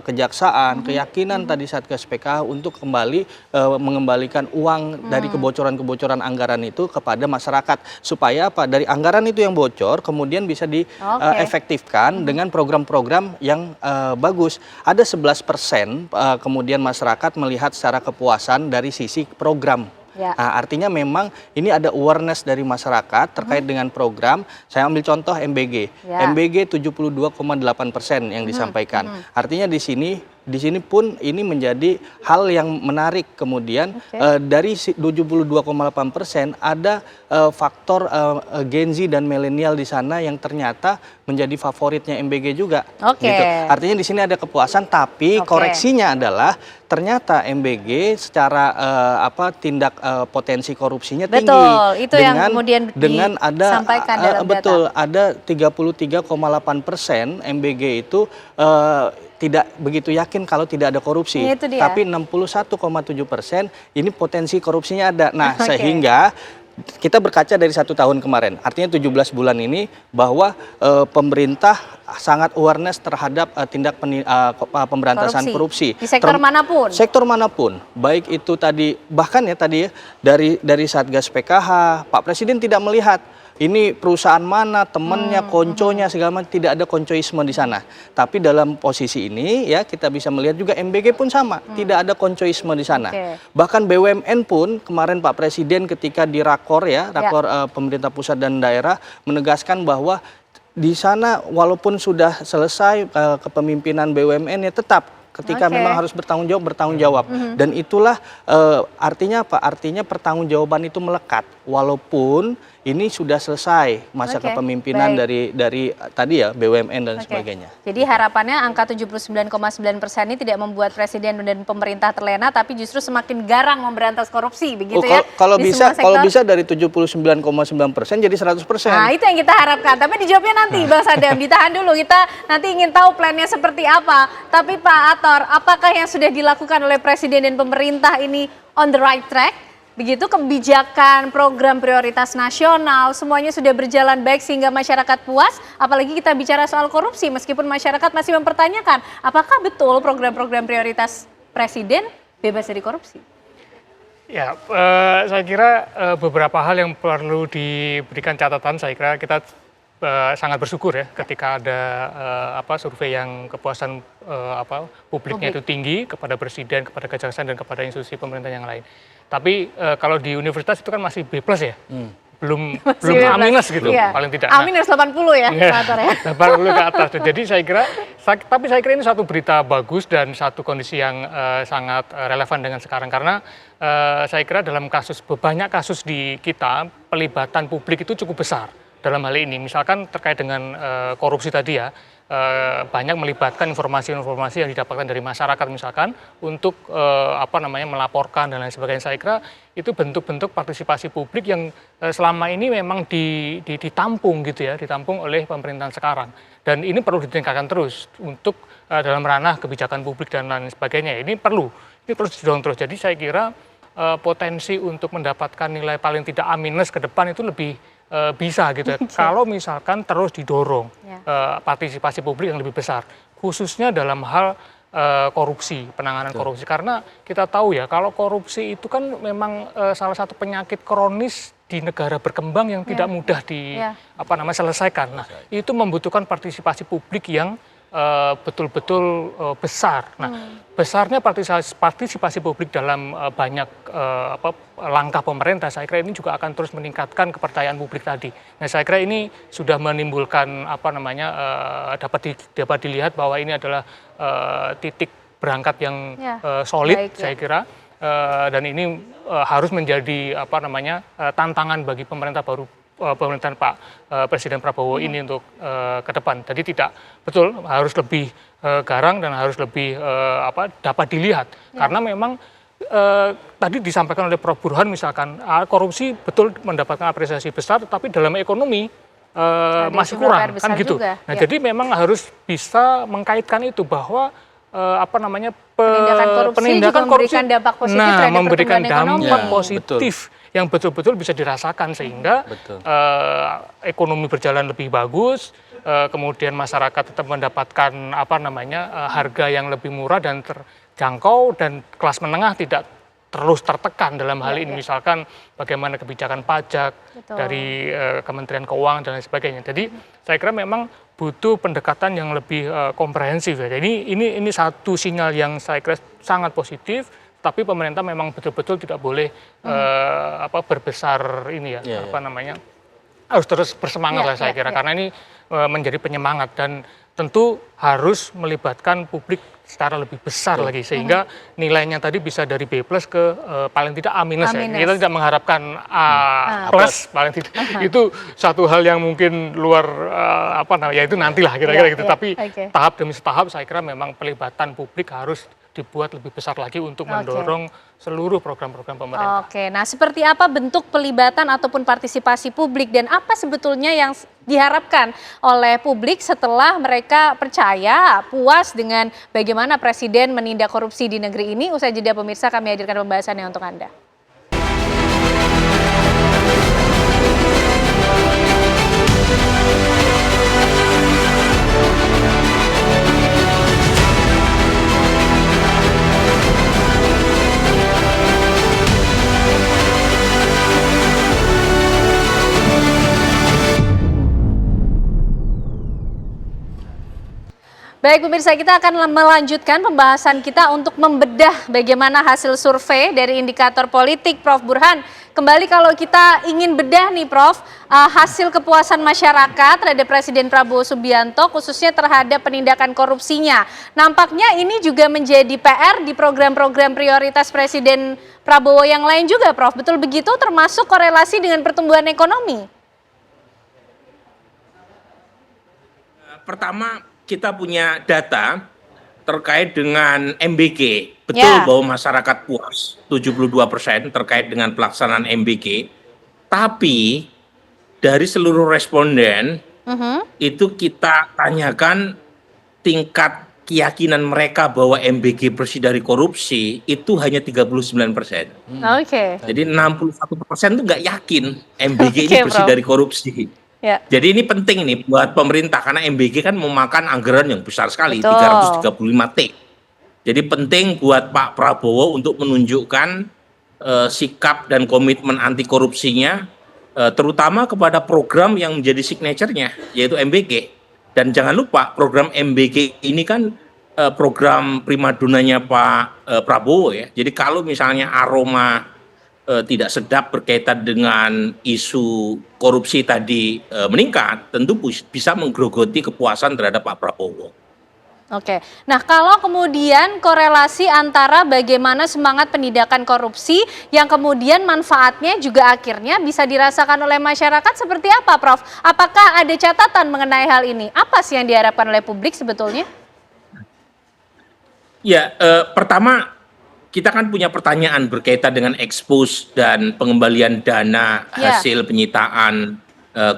kejaksaan, keyakinan tadi Satgas PKH untuk kembali mengembalikan uang dari kebocoran-kebocoran anggaran itu kepada masyarakat, supaya dari anggaran itu yang bocor kemudian bisa diefektifkan dengan program-program yang bagus. Ada 11% kemudian masyarakat melihat secara kepuasan dari sisi program. Nah, artinya memang ini ada awareness dari masyarakat terkait dengan program. Saya ambil contoh MBG. MBG 72,8% yang disampaikan. Artinya di sini pun ini menjadi hal yang menarik. Kemudian dari 72,8% ada faktor Gen Z dan milenial di sana yang ternyata menjadi favoritnya MBG juga. Gitu. Artinya di sini ada kepuasan, tapi koreksinya adalah ternyata MBG secara tindak potensi korupsinya tinggi. Betul, itu yang kemudian dengan disampaikan dalam data. Ada 33,8% MBG itu tidak begitu yakin kalau tidak ada korupsi, tapi 61,7% ini potensi korupsinya ada. Nah, sehingga kita berkaca dari 1 tahun kemarin, artinya 17 bulan ini, bahwa pemerintah sangat awareness terhadap tindak pemberantasan korupsi. Di sektor manapun. Sektor manapun, baik itu tadi bahkan dari Satgas PKH, Pak Presiden tidak melihat ini perusahaan mana, temannya, konconya, segala macam, tidak ada koncoisme di sana. Tapi dalam posisi ini ya kita bisa melihat juga MBG pun sama, tidak ada koncoisme di sana. Bahkan BUMN pun kemarin Pak Presiden ketika di rakor pemerintah pusat dan daerah menegaskan bahwa di sana walaupun sudah selesai kepemimpinan BUMN ya tetap ketika memang harus bertanggung jawab. Dan itulah artinya apa? Artinya pertanggungjawaban itu melekat walaupun ini sudah selesai masa kepemimpinan dari tadi ya BUMN dan sebagainya. Jadi harapannya angka 79,9% ini tidak membuat Presiden dan pemerintah terlena, tapi justru semakin garang memberantas korupsi, begitu ya? Kalau bisa dari 79,9% jadi 100%. Nah, itu yang kita harapkan. Tapi dijawabnya nanti, Bang Sadam. Ditahan dulu, kita nanti ingin tahu plannya seperti apa. Tapi Pak Ator, apakah yang sudah dilakukan oleh Presiden dan pemerintah ini on the right track? Begitu kebijakan, program prioritas nasional, semuanya sudah berjalan baik sehingga masyarakat puas. Apalagi kita bicara soal korupsi, meskipun masyarakat masih mempertanyakan, apakah betul program-program prioritas Presiden bebas dari korupsi? Ya, saya kira beberapa hal yang perlu diberikan catatan. Saya kira kita sangat bersyukur ya ketika ada survei yang kepuasan publiknya itu tinggi kepada Presiden, kepada Kejaksaan dan kepada institusi pemerintah yang lain. Tapi kalau di universitas itu kan masih B+ ya, belum A- gitu, paling tidak. A- 80 ya, ya. 80 ke atas. Jadi saya kira ini satu berita bagus dan satu kondisi yang sangat relevan dengan sekarang, karena saya kira dalam banyak kasus di kita pelibatan publik itu cukup besar dalam hal ini. Misalkan terkait dengan korupsi tadi ya. Banyak melibatkan informasi-informasi yang didapatkan dari masyarakat misalkan untuk melaporkan dan lain sebagainya. Saya kira itu bentuk-bentuk partisipasi publik yang selama ini memang ditampung gitu ya, ditampung oleh pemerintahan sekarang. Dan ini perlu ditingkatkan terus untuk dalam ranah kebijakan publik dan lain sebagainya. Ini perlu didorong terus. Jadi saya kira potensi untuk mendapatkan nilai paling tidak A- ke depan itu lebih bisa gitu ya. Kalau misalkan terus didorong partisipasi publik yang lebih besar, khususnya dalam hal korupsi, penanganan korupsi. Karena kita tahu ya, kalau korupsi itu kan memang salah satu penyakit kronis di negara berkembang yang tidak mudah selesaikan. Nah, itu membutuhkan partisipasi publik yang betul-betul besar. Nah, besarnya partisipasi publik dalam banyak langkah pemerintah, saya kira ini juga akan terus meningkatkan kepercayaan publik tadi. Nah, saya kira ini sudah menimbulkan dapat dilihat bahwa ini adalah titik berangkat yang solid, saya kira. Dan ini harus menjadi tantangan bagi pemerintahan Pak Presiden Prabowo ini untuk ke depan. Jadi harus lebih garang dan harus lebih dapat dilihat. Karena memang tadi disampaikan oleh Prof. Burhan misalkan korupsi betul mendapatkan apresiasi besar, tetapi dalam ekonomi masih kurang kan gitu. Nah, jadi memang harus bisa mengkaitkan itu bahwa penindakan korupsi juga memberikan dampak positif terhadap memberikan pertumbuhan dampak ekonomi. positif yang betul-betul bisa dirasakan sehingga ekonomi berjalan lebih bagus, kemudian masyarakat tetap mendapatkan harga yang lebih murah dan terjangkau, dan kelas menengah tidak terus tertekan dalam hal ini, misalkan bagaimana kebijakan pajak dari Kementerian Keuangan dan lain sebagainya. Jadi saya kira memang butuh pendekatan yang lebih komprehensif ya. Jadi ini satu sinyal yang saya kira sangat positif, tapi pemerintah memang betul-betul tidak boleh berbesar ini ya, harus terus bersemangat lah saya kira, karena ini menjadi penyemangat dan tentu harus melibatkan publik secara lebih besar lagi, sehingga nilainya tadi bisa dari B+ ke paling tidak A-. Ya. Kita tidak mengharapkan A+, paling tidak. Itu satu hal yang mungkin luar ya itu nantilah kira-kira gitu. Tapi tahap demi tahap saya kira memang pelibatan publik harus dibuat lebih besar lagi untuk mendorong seluruh program-program pemerintah. Oke, nah seperti apa bentuk pelibatan ataupun partisipasi publik dan apa sebetulnya yang diharapkan oleh publik setelah mereka percaya, puas dengan bagaimana Presiden menindak korupsi di negeri ini? Usai jeda pemirsa, kami hadirkan pembahasannya untuk Anda. Baik pemirsa, kita akan melanjutkan pembahasan kita untuk membedah bagaimana hasil survei dari indikator politik. Prof. Burhan, kembali kalau kita ingin bedah nih Prof, hasil kepuasan masyarakat terhadap Presiden Prabowo Subianto khususnya terhadap penindakan korupsinya. Nampaknya ini juga menjadi PR di program-program prioritas Presiden Prabowo yang lain juga Prof, betul begitu, termasuk korelasi dengan pertumbuhan ekonomi? Pertama, kita punya data terkait dengan MBG. Betul bahwa masyarakat puas, 72% terkait dengan pelaksanaan MBG. Tapi dari seluruh responden, itu kita tanyakan tingkat keyakinan mereka bahwa MBG bersih dari korupsi itu hanya 39%. Jadi 61% itu nggak yakin MBG ini bersih dari korupsi. Jadi ini penting nih buat pemerintah karena MBG kan memakan anggaran yang besar sekali, 335 T. Jadi penting buat Pak Prabowo untuk menunjukkan sikap dan komitmen anti korupsinya, terutama kepada program yang menjadi signature-nya, yaitu MBG. Dan jangan lupa program MBG ini kan program primadonanya Pak Prabowo ya. Jadi kalau misalnya aroma tidak sedap berkaitan dengan isu korupsi tadi meningkat, tentu bisa menggerogoti kepuasan terhadap Pak Prabowo. Oke, nah kalau kemudian korelasi antara bagaimana semangat penindakan korupsi yang kemudian manfaatnya juga akhirnya bisa dirasakan oleh masyarakat seperti apa Prof? Apakah ada catatan mengenai hal ini? Apa sih yang diharapkan oleh publik sebetulnya? Ya, pertama kita kan punya pertanyaan berkaitan dengan expose dan pengembalian dana hasil penyitaan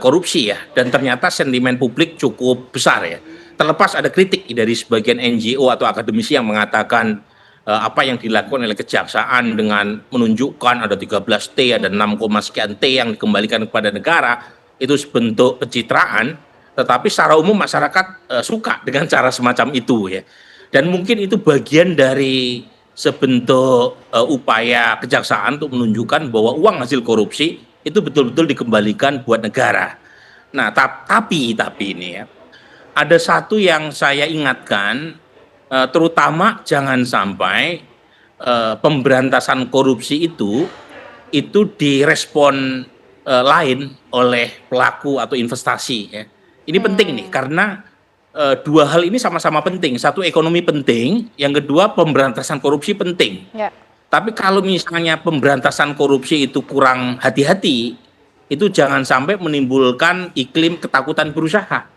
korupsi ya. Dan ternyata sentimen publik cukup besar ya. Terlepas ada kritik dari sebagian NGO atau akademisi yang mengatakan apa yang dilakukan oleh kejaksaan dengan menunjukkan ada 13 T, ada 6, sekian T yang dikembalikan kepada negara, itu sebentuk pencitraan. Tetapi secara umum masyarakat suka dengan cara semacam itu ya. Dan mungkin itu bagian dari sebentuk upaya kejaksaan untuk menunjukkan bahwa uang hasil korupsi itu betul-betul dikembalikan buat negara. Nah, tapi ini ya, ada satu yang saya ingatkan, terutama jangan sampai pemberantasan korupsi itu direspon lain oleh pelaku atau investasi. Ya. Ini penting nih, karena dua hal ini sama-sama penting. Satu, ekonomi penting, yang kedua pemberantasan korupsi penting. Ya. Tapi kalau misalnya pemberantasan korupsi itu kurang hati-hati, itu jangan sampai menimbulkan iklim ketakutan berusaha,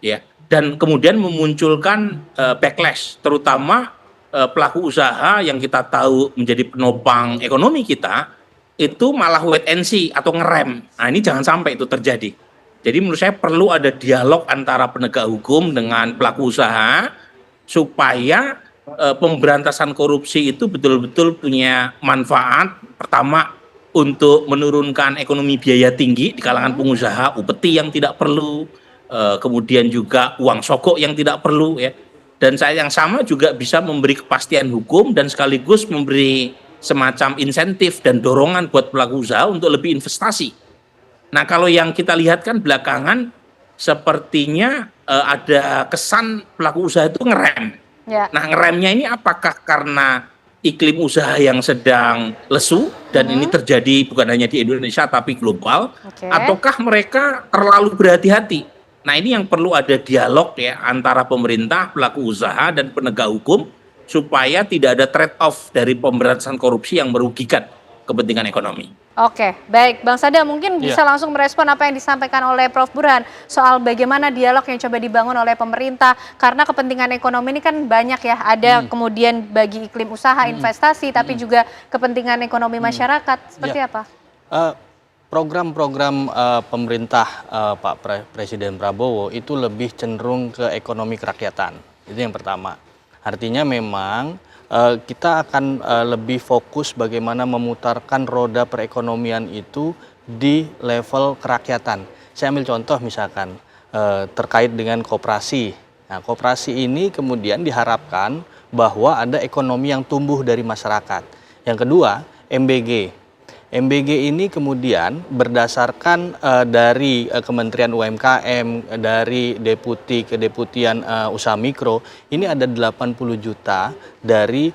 ya. Dan kemudian memunculkan backlash, terutama pelaku usaha yang kita tahu menjadi penopang ekonomi kita, itu malah wait and see atau ngerem. Nah, ini jangan sampai itu terjadi. Jadi menurut saya perlu ada dialog antara penegak hukum dengan pelaku usaha supaya pemberantasan korupsi itu betul-betul punya manfaat. Pertama, untuk menurunkan ekonomi biaya tinggi di kalangan pengusaha, upeti yang tidak perlu, kemudian juga uang sogok yang tidak perlu, ya. Dan saya yang sama juga bisa memberi kepastian hukum dan sekaligus memberi semacam insentif dan dorongan buat pelaku usaha untuk lebih investasi. Nah, kalau yang kita lihat kan belakangan sepertinya ada kesan pelaku usaha itu ngerem. Ya. Nah, ngeremnya ini apakah karena iklim usaha yang sedang lesu dan ini terjadi bukan hanya di Indonesia tapi global, ataukah mereka terlalu berhati-hati? Nah, ini yang perlu ada dialog ya antara pemerintah, pelaku usaha dan penegak hukum supaya tidak ada trade-off dari pemberantasan korupsi yang merugikan kepentingan ekonomi. Oke, baik. Bang Sada mungkin bisa langsung merespon apa yang disampaikan oleh Prof. Burhan soal bagaimana dialog yang coba dibangun oleh pemerintah. Karena kepentingan ekonomi ini kan banyak ya. Ada kemudian bagi iklim usaha, investasi, tapi juga kepentingan ekonomi masyarakat. Seperti apa? Program-program pemerintah Pak Presiden Prabowo itu lebih cenderung ke ekonomi kerakyatan. Itu yang pertama. Artinya memang kita akan lebih fokus bagaimana memutarkan roda perekonomian itu di level kerakyatan. Saya ambil contoh misalkan terkait dengan koperasi. Nah, koperasi ini kemudian diharapkan bahwa ada ekonomi yang tumbuh dari masyarakat. Yang kedua, MBG. MBG ini kemudian berdasarkan dari Kementerian UMKM, dari deputi kedeputian usaha mikro, ini ada 80 juta dari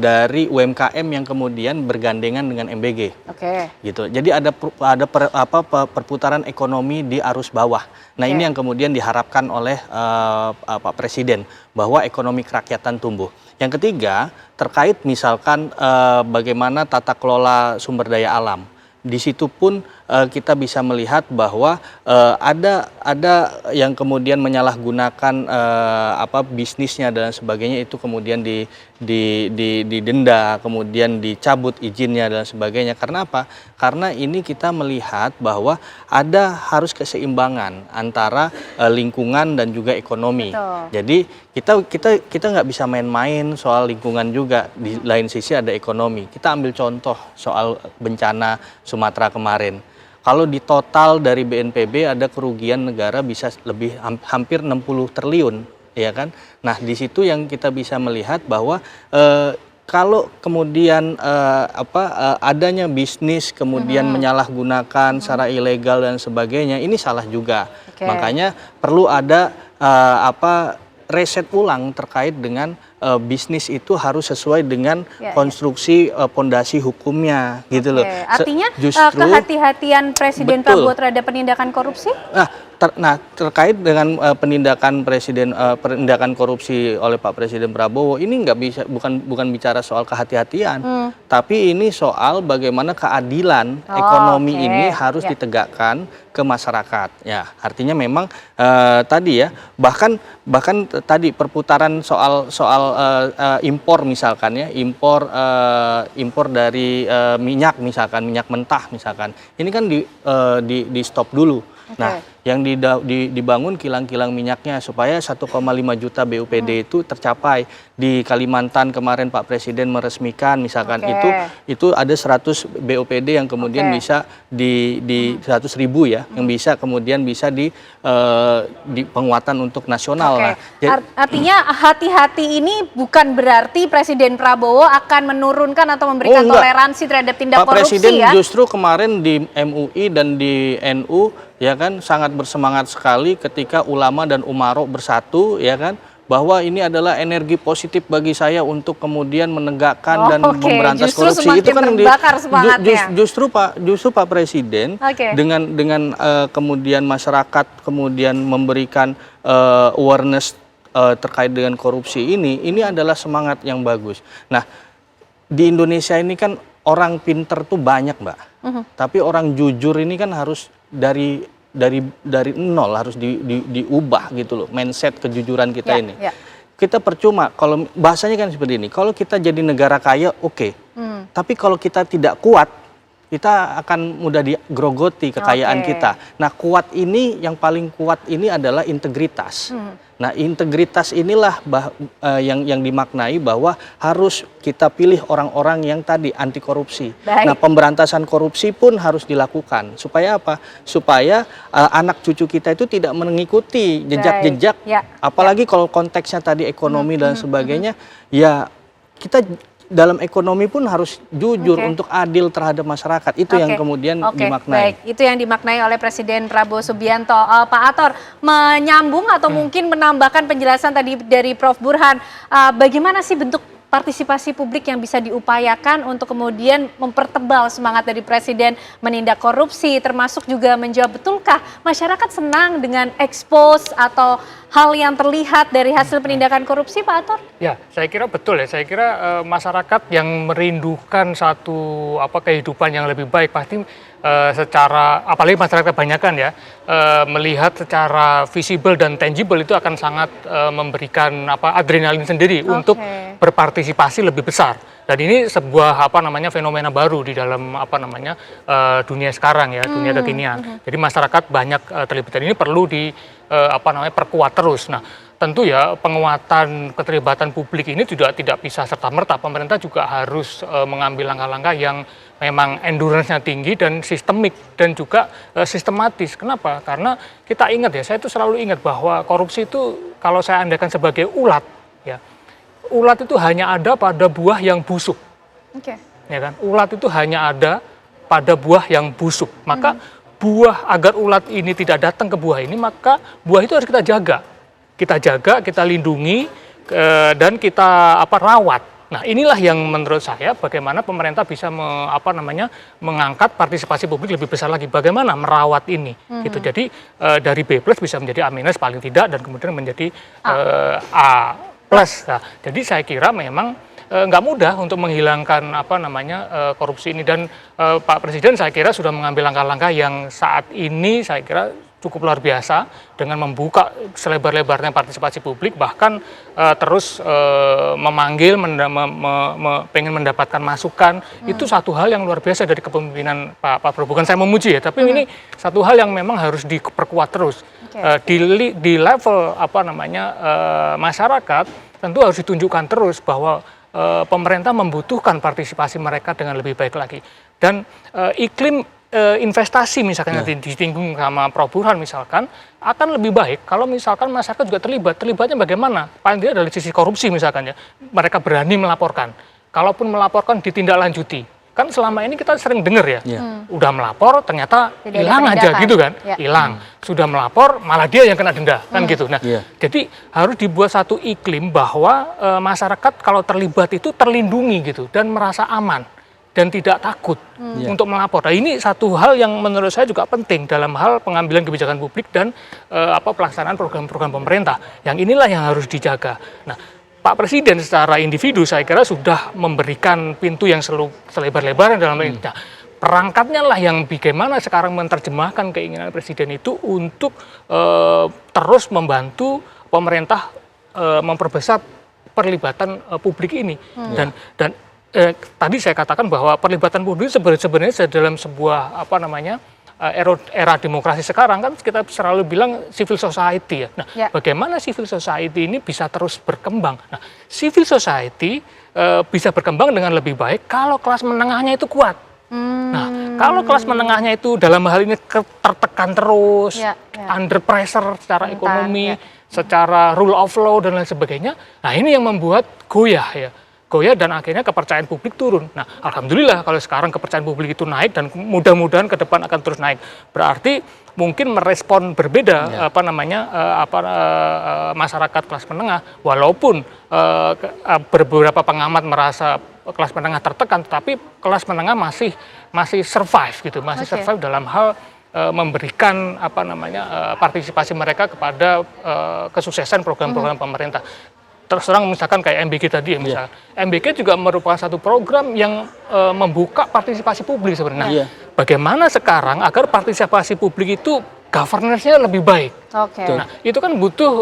dari UMKM yang kemudian bergandengan dengan MBG. Oke. Gitu. Jadi ada perputaran ekonomi di arus bawah. Nah, ini yang kemudian diharapkan oleh Pak Presiden bahwa ekonomi kerakyatan tumbuh. Yang ketiga, terkait misalkan bagaimana tata kelola sumber daya alam. Di situ pun kita bisa melihat bahwa ada yang kemudian menyalahgunakan bisnisnya dan sebagainya, itu kemudian didenda, kemudian dicabut izinnya dan sebagainya. Karena apa? Karena ini kita melihat bahwa ada harus keseimbangan antara lingkungan dan juga ekonomi. Betul. Jadi kita nggak bisa main-main soal lingkungan juga. Di lain sisi ada ekonomi. Kita ambil contoh soal bencana Sumatera kemarin. Kalau di total dari BNPB ada kerugian negara bisa lebih hampir 60 triliun, ya kan? Nah, di situ yang kita bisa melihat bahwa kalau kemudian adanya bisnis kemudian menyalahgunakan secara ilegal dan sebagainya, ini salah juga. Makanya perlu ada riset ulang terkait dengan bisnis itu harus sesuai dengan konstruksi pondasi hukumnya, gitu loh. Artinya kehati-hatian Presiden Prabowo terhadap penindakan korupsi? Terkait dengan penindakan korupsi oleh Pak Presiden Prabowo ini bukan bicara soal kehati-hatian, tapi ini soal bagaimana keadilan ekonomi ini harus ditegakkan ke masyarakat. Ya, artinya memang tadi ya, bahkan tadi perputaran soal impor misalkan ya, impor dari minyak misalkan, minyak mentah misalkan, ini kan di stop dulu. Nah, yang dibangun kilang-kilang minyaknya supaya 1,5 juta BUPD itu tercapai. Di Kalimantan kemarin Pak Presiden meresmikan misalkan itu ada 100 BUPD yang kemudian bisa di 100.000 ya, yang bisa kemudian bisa di penguatan untuk nasional. Nah, artinya hati-hati ini bukan berarti Presiden Prabowo akan menurunkan atau memberikan toleransi terhadap tindak Pak korupsi Presiden ya? justru kemarin di MUI dan di NU ya kan sangat bersemangat sekali ketika ulama dan umaro bersatu ya kan, bahwa ini adalah energi positif bagi saya untuk kemudian menegakkan dan memberantas korupsi. Itu kan justru Pak Presiden dengan kemudian masyarakat kemudian memberikan awareness terkait dengan korupsi ini adalah semangat yang bagus. Nah, di Indonesia ini kan orang pinter tuh banyak, Mbak. Tapi orang jujur ini kan harus dari nol, harus diubah gitu loh, mindset kejujuran kita ini. Kita percuma kalau bahasanya kan seperti ini. Kalau kita jadi negara kaya, tapi kalau kita tidak kuat, kita akan mudah digrogoti kekayaan kita. Nah, kuat ini, yang paling kuat ini adalah integritas. Nah, integritas inilah yang dimaknai bahwa harus kita pilih orang-orang yang tadi anti korupsi. Nah, pemberantasan korupsi pun harus dilakukan. Supaya apa? Supaya anak cucu kita itu tidak mengikuti jejak-jejak. Apalagi kalau konteksnya tadi ekonomi dan sebagainya, ya kita dalam ekonomi pun harus jujur untuk adil terhadap masyarakat. Itu yang kemudian dimaknai. Baik, itu yang dimaknai oleh Presiden Prabowo Subianto. Pak Ator, menyambung atau mungkin menambahkan penjelasan tadi dari Prof. Burhan, bagaimana sih bentuk partisipasi publik yang bisa diupayakan untuk kemudian mempertebal semangat dari Presiden menindak korupsi, termasuk juga menjawab betulkah masyarakat senang dengan expose atau hal yang terlihat dari hasil penindakan korupsi, Pak Ator? Ya, saya kira betul ya. Saya kira masyarakat yang merindukan satu kehidupan yang lebih baik pasti secara, apalagi masyarakat kebanyakan ya, melihat secara visible dan tangible itu akan sangat memberikan adrenalin sendiri untuk berpartisipasi lebih besar. Dan ini sebuah fenomena baru di dalam dunia sekarang ya, dunia kekinian. Jadi masyarakat banyak terlibat, dan ini perlu perkuat terus. Nah, tentu ya penguatan keterlibatan publik ini juga tidak bisa serta-merta. Pemerintah juga harus mengambil langkah-langkah yang memang endurance-nya tinggi dan sistemik dan juga sistematis. Kenapa? Karena kita ingat ya, saya itu selalu ingat bahwa korupsi itu kalau saya andaikan sebagai ulat, ya, ulat itu hanya ada pada buah yang busuk. Ya kan? Ulat itu hanya ada pada buah yang busuk. Maka buah, agar ulat ini tidak datang ke buah ini, maka buah itu harus kita jaga. Kita jaga, kita lindungi, dan kita rawat. Nah, inilah yang menurut saya bagaimana pemerintah bisa mengangkat partisipasi publik lebih besar lagi. Bagaimana merawat ini, gitu. Jadi dari B+ bisa menjadi A- paling tidak, dan kemudian menjadi A+. Nah, jadi saya kira memang nggak mudah untuk menghilangkan korupsi ini, dan Pak Presiden saya kira sudah mengambil langkah-langkah yang saat ini saya kira cukup luar biasa dengan membuka selebar-lebarnya partisipasi publik, bahkan terus memanggil, pengen mendapatkan masukan. Itu satu hal yang luar biasa dari kepemimpinan Pak Prabowo. Bukan saya memuji ya, tapi ini satu hal yang memang harus diperkuat terus. Di level masyarakat tentu harus ditunjukkan terus bahwa pemerintah membutuhkan partisipasi mereka dengan lebih baik lagi. Dan iklim investasi misalkan yang disinggung sama Prof. Burhan misalkan akan lebih baik kalau misalkan masyarakat juga terlibat. Terlibatnya bagaimana? Paling tidak dari sisi korupsi misalkan ya, mereka berani melaporkan. Kalaupun melaporkan ditindaklanjuti. Kan selama ini kita sering dengar ya, udah melapor ternyata hilang aja gitu kan, hilang. Sudah melapor malah dia yang kena denda kan gitu. Nah, jadi harus dibuat satu iklim bahwa masyarakat kalau terlibat itu terlindungi gitu dan merasa aman dan tidak takut untuk melapor. Nah, ini satu hal yang menurut saya juga penting dalam hal pengambilan kebijakan publik dan pelaksanaan program-program pemerintah. Yang inilah yang harus dijaga. Nah, Pak Presiden secara individu saya kira sudah memberikan pintu yang selebar-lebarnya dalam ini. Nah, perangkatnya lah yang bagaimana sekarang menerjemahkan keinginan Presiden itu untuk terus membantu pemerintah memperbesar perlibatan publik ini. Dan tadi saya katakan bahwa perlibatan publik sebenarnya dalam sebuah era demokrasi sekarang kan kita selalu bilang civil society ya. Nah, bagaimana civil society ini bisa terus berkembang? Nah, civil society bisa berkembang dengan lebih baik kalau kelas menengahnya itu kuat. Nah, kalau kelas menengahnya itu dalam hal ini tertekan terus, under pressure secara ekonomi, secara rule of law dan lain sebagainya, nah ini yang membuat goyah dan akhirnya kepercayaan publik turun. Nah, alhamdulillah kalau sekarang kepercayaan publik itu naik dan mudah-mudahan ke depan akan terus naik. Berarti mungkin merespon berbeda masyarakat kelas menengah, walaupun beberapa pengamat merasa kelas menengah tertekan, tetapi kelas menengah masih survive gitu, survive dalam hal memberikan partisipasi mereka kepada kesuksesan program-program pemerintah. Terus terang misalkan kayak MBG tadi ya, misalkan MBG juga merupakan satu program yang membuka partisipasi publik sebenarnya. Bagaimana sekarang agar partisipasi publik itu governance-nya lebih baik. Nah, itu kan butuh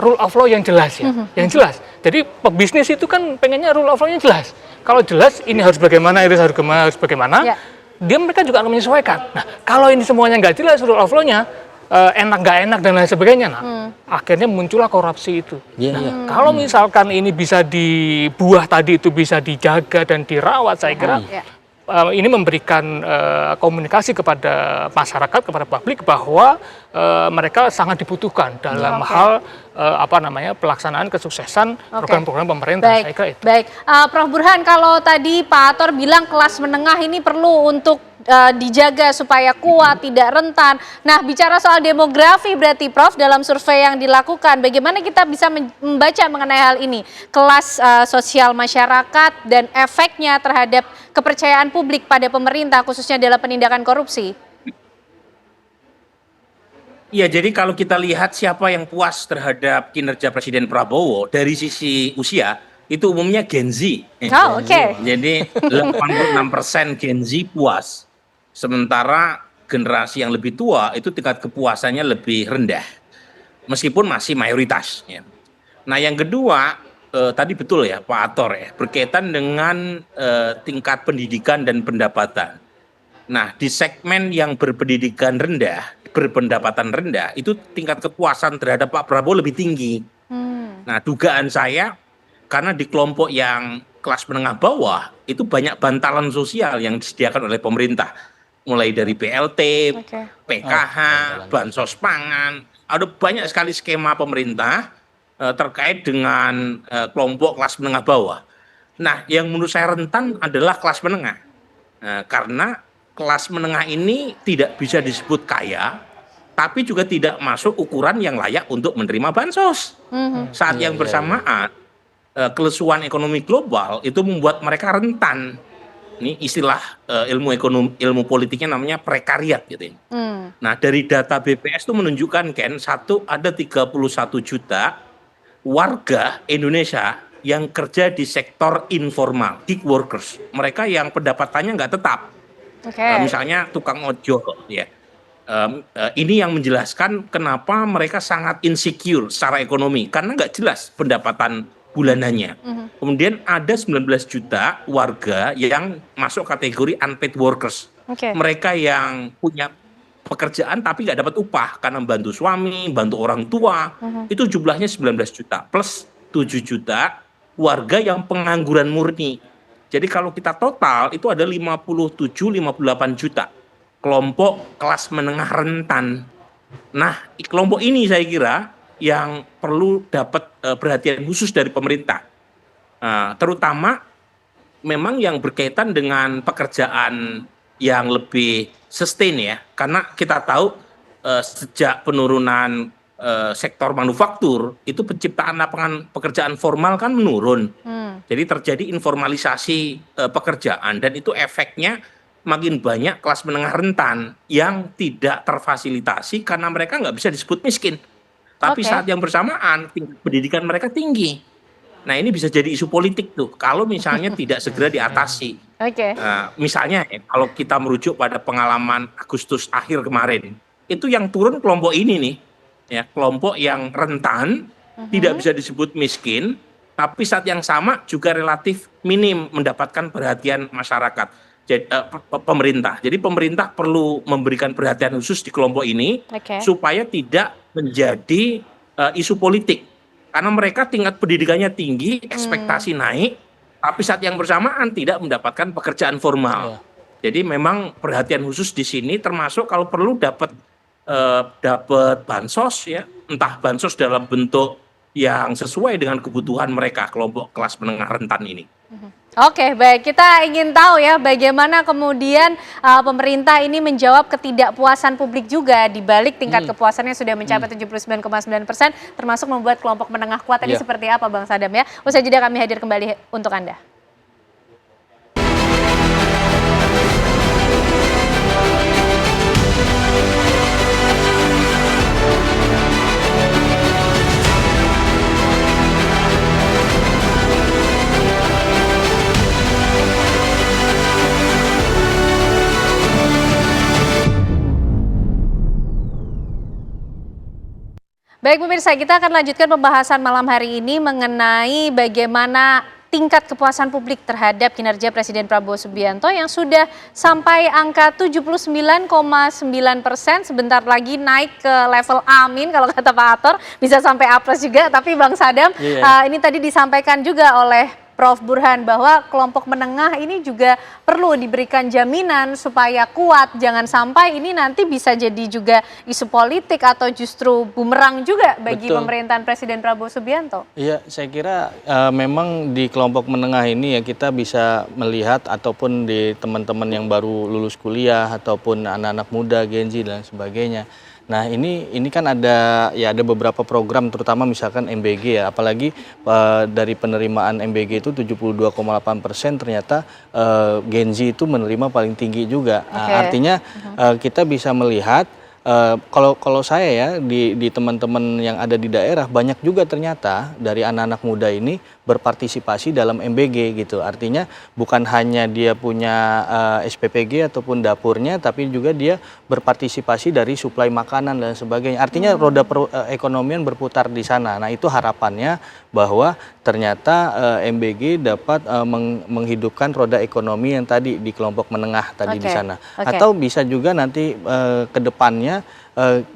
rule of law yang jelas ya, yang jelas. Jadi pebisnis itu kan pengennya rule of law-nya jelas. Kalau jelas ini harus bagaimana, ini harus bagaimana, mereka juga akan menyesuaikan. Nah, kalau ini semuanya nggak jelas rule of law-nya, enak nggak enak dan lain sebagainya, akhirnya muncullah korupsi itu. Kalau misalkan ini bisa dibuah tadi itu bisa dijaga dan dirawat, saya kira ini memberikan komunikasi kepada masyarakat, kepada publik bahwa mereka sangat dibutuhkan dalam hal pelaksanaan kesuksesan program-program pemerintah. Saya kira itu. Baik, Prof Burhan, kalau tadi Pak Ator bilang kelas menengah ini perlu untuk dijaga supaya kuat, tidak rentan. Nah, bicara soal demografi berarti Prof, dalam survei yang dilakukan, bagaimana kita bisa membaca mengenai hal ini? Kelas sosial masyarakat dan efeknya terhadap kepercayaan publik pada pemerintah, khususnya dalam penindakan korupsi. Iya, jadi kalau kita lihat siapa yang puas terhadap kinerja Presiden Prabowo dari sisi usia, itu umumnya Gen Z. Jadi 86% Gen Z puas. Sementara generasi yang lebih tua itu tingkat kepuasannya lebih rendah. Meskipun masih mayoritas. Ya. Nah, yang kedua, tadi betul ya Pak Ator ya, berkaitan dengan tingkat pendidikan dan pendapatan. Nah, di segmen yang berpendidikan rendah, berpendapatan rendah, itu tingkat kepuasan terhadap Pak Prabowo lebih tinggi. Nah, dugaan saya, karena di kelompok yang kelas menengah bawah, itu banyak bantalan sosial yang disediakan oleh pemerintah. Mulai dari BLT, PKH, bansos pangan, ada banyak sekali skema pemerintah terkait dengan kelompok kelas menengah bawah. Nah, yang menurut saya rentan adalah kelas menengah. Karena kelas menengah ini tidak bisa disebut kaya, tapi juga tidak masuk ukuran yang layak untuk menerima bansos. Saat yang bersamaan, kelesuan ekonomi global itu membuat mereka rentan. Ini istilah ilmu politiknya namanya prekariat gitu ya. Nah, dari data BPS itu menunjukkan ada 31 juta warga Indonesia yang kerja di sektor informal, gig workers. Mereka yang pendapatannya nggak tetap. Misalnya tukang ojol ya. Ini yang menjelaskan kenapa mereka sangat insecure secara ekonomi, karena nggak jelas pendapatan bulanannya. Kemudian ada 19 juta warga yang masuk kategori unpaid workers. Mereka yang punya pekerjaan tapi nggak dapat upah karena bantu suami, bantu orang tua. Itu jumlahnya 19 juta plus 7 juta warga yang pengangguran murni. Jadi kalau kita total itu ada 57-58 juta kelompok kelas menengah rentan. Nah, kelompok ini saya kira yang perlu dapat perhatian khusus dari pemerintah, terutama memang yang berkaitan dengan pekerjaan yang lebih sustain ya, karena kita tahu sejak penurunan sektor manufaktur itu penciptaan lapangan pekerjaan formal kan menurun, jadi terjadi informalisasi pekerjaan dan itu efeknya makin banyak kelas menengah rentan yang tidak terfasilitasi karena mereka nggak bisa disebut miskin. Tapi saat yang bersamaan tingkat pendidikan mereka tinggi. Nah, ini bisa jadi isu politik tuh kalau misalnya tidak segera diatasi. Misalnya kalau kita merujuk pada pengalaman Agustus akhir kemarin, itu yang turun kelompok ini nih, ya kelompok yang rentan, tidak bisa disebut miskin, tapi saat yang sama juga relatif minim mendapatkan perhatian masyarakat. pemerintah. Jadi pemerintah perlu memberikan perhatian khusus di kelompok ini supaya tidak menjadi isu politik. Karena mereka tingkat pendidikannya tinggi, ekspektasi naik, tapi saat yang bersamaan tidak mendapatkan pekerjaan formal. Jadi memang perhatian khusus di sini, termasuk kalau perlu dapat bansos ya, entah bansos dalam bentuk yang sesuai dengan kebutuhan mereka, kelompok kelas menengah rentan ini. Oke, baik. Kita ingin tahu ya bagaimana kemudian pemerintah ini menjawab ketidakpuasan publik juga di balik tingkat kepuasannya sudah mencapai 79,9%, termasuk membuat kelompok menengah kuat ini seperti apa, Bang Sadam ya. Usai jeda kami hadir kembali untuk Anda. Baik pemirsa, kita akan lanjutkan pembahasan malam hari ini mengenai bagaimana tingkat kepuasan publik terhadap kinerja Presiden Prabowo Subianto yang sudah sampai angka 79,9%, sebentar lagi naik ke level amin kalau kata Pak Ator, bisa sampai A+ juga, tapi Bang Sadam ini tadi disampaikan juga oleh Prof. Burhan bahwa kelompok menengah ini juga perlu diberikan jaminan supaya kuat, jangan sampai ini nanti bisa jadi juga isu politik atau justru bumerang juga bagi pemerintahan Presiden Prabowo Subianto. Iya, saya kira memang di kelompok menengah ini ya kita bisa melihat ataupun di teman-teman yang baru lulus kuliah ataupun anak-anak muda, Gen Z dan sebagainya. Nah ini kan ada beberapa program terutama misalkan MBG ya, apalagi dari penerimaan MBG itu 72,8% ternyata Gen Z itu menerima paling tinggi juga. Nah, artinya kita bisa melihat kalau saya ya di teman-teman yang ada di daerah banyak juga ternyata dari anak-anak muda ini berpartisipasi dalam MBG gitu. Artinya bukan hanya dia punya SPPG ataupun dapurnya, tapi juga dia berpartisipasi dari suplai makanan dan sebagainya. Artinya roda ekonomian berputar di sana. Nah itu harapannya bahwa ternyata MBG dapat menghidupkan roda ekonomi yang tadi di kelompok menengah tadi di sana. Atau bisa juga nanti ke depannya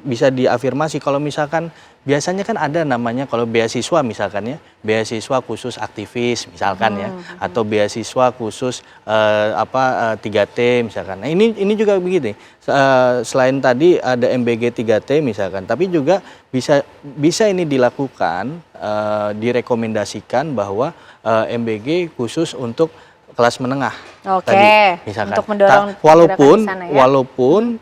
bisa diafirmasi kalau misalkan biasanya kan ada namanya kalau beasiswa misalkan ya, beasiswa khusus aktivis misalkan ya, atau beasiswa khusus 3T misalkan. Nah ini juga begini, selain tadi ada MBG 3T misalkan, tapi juga bisa ini dilakukan, direkomendasikan bahwa MBG khusus untuk kelas menengah tadi misalkan. Untuk mendorong walaupun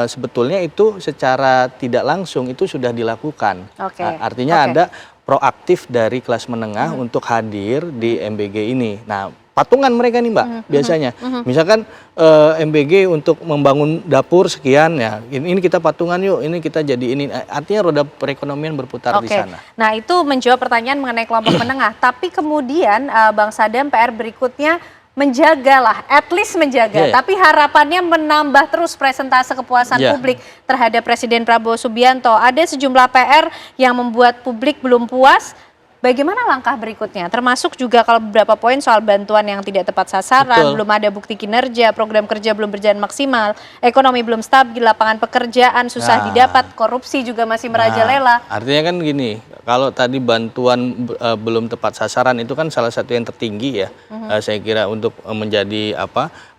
sebetulnya itu secara tidak langsung itu sudah dilakukan. Artinya ada proaktif dari kelas menengah untuk hadir di MBG ini. Nah patungan mereka nih Mbak biasanya. Misalkan MBG untuk membangun dapur sekian ya, ini kita patungan yuk, ini kita jadi ini. Artinya roda perekonomian berputar di sana. Nah itu menjawab pertanyaan mengenai kelompok menengah. Tapi kemudian Bang Sadam, PR berikutnya menjagalah, at least menjaga, tapi harapannya menambah terus presentase kepuasan publik terhadap Presiden Prabowo Subianto. Ada sejumlah PR yang membuat publik belum puas. Bagaimana langkah berikutnya? Termasuk juga kalau beberapa poin soal bantuan yang tidak tepat sasaran, belum ada bukti kinerja, program kerja belum berjalan maksimal, ekonomi belum stabil, lapangan pekerjaan susah didapat, korupsi juga masih merajalela. Artinya kan gini, kalau tadi bantuan belum tepat sasaran itu kan salah satu yang tertinggi ya, saya kira untuk menjadi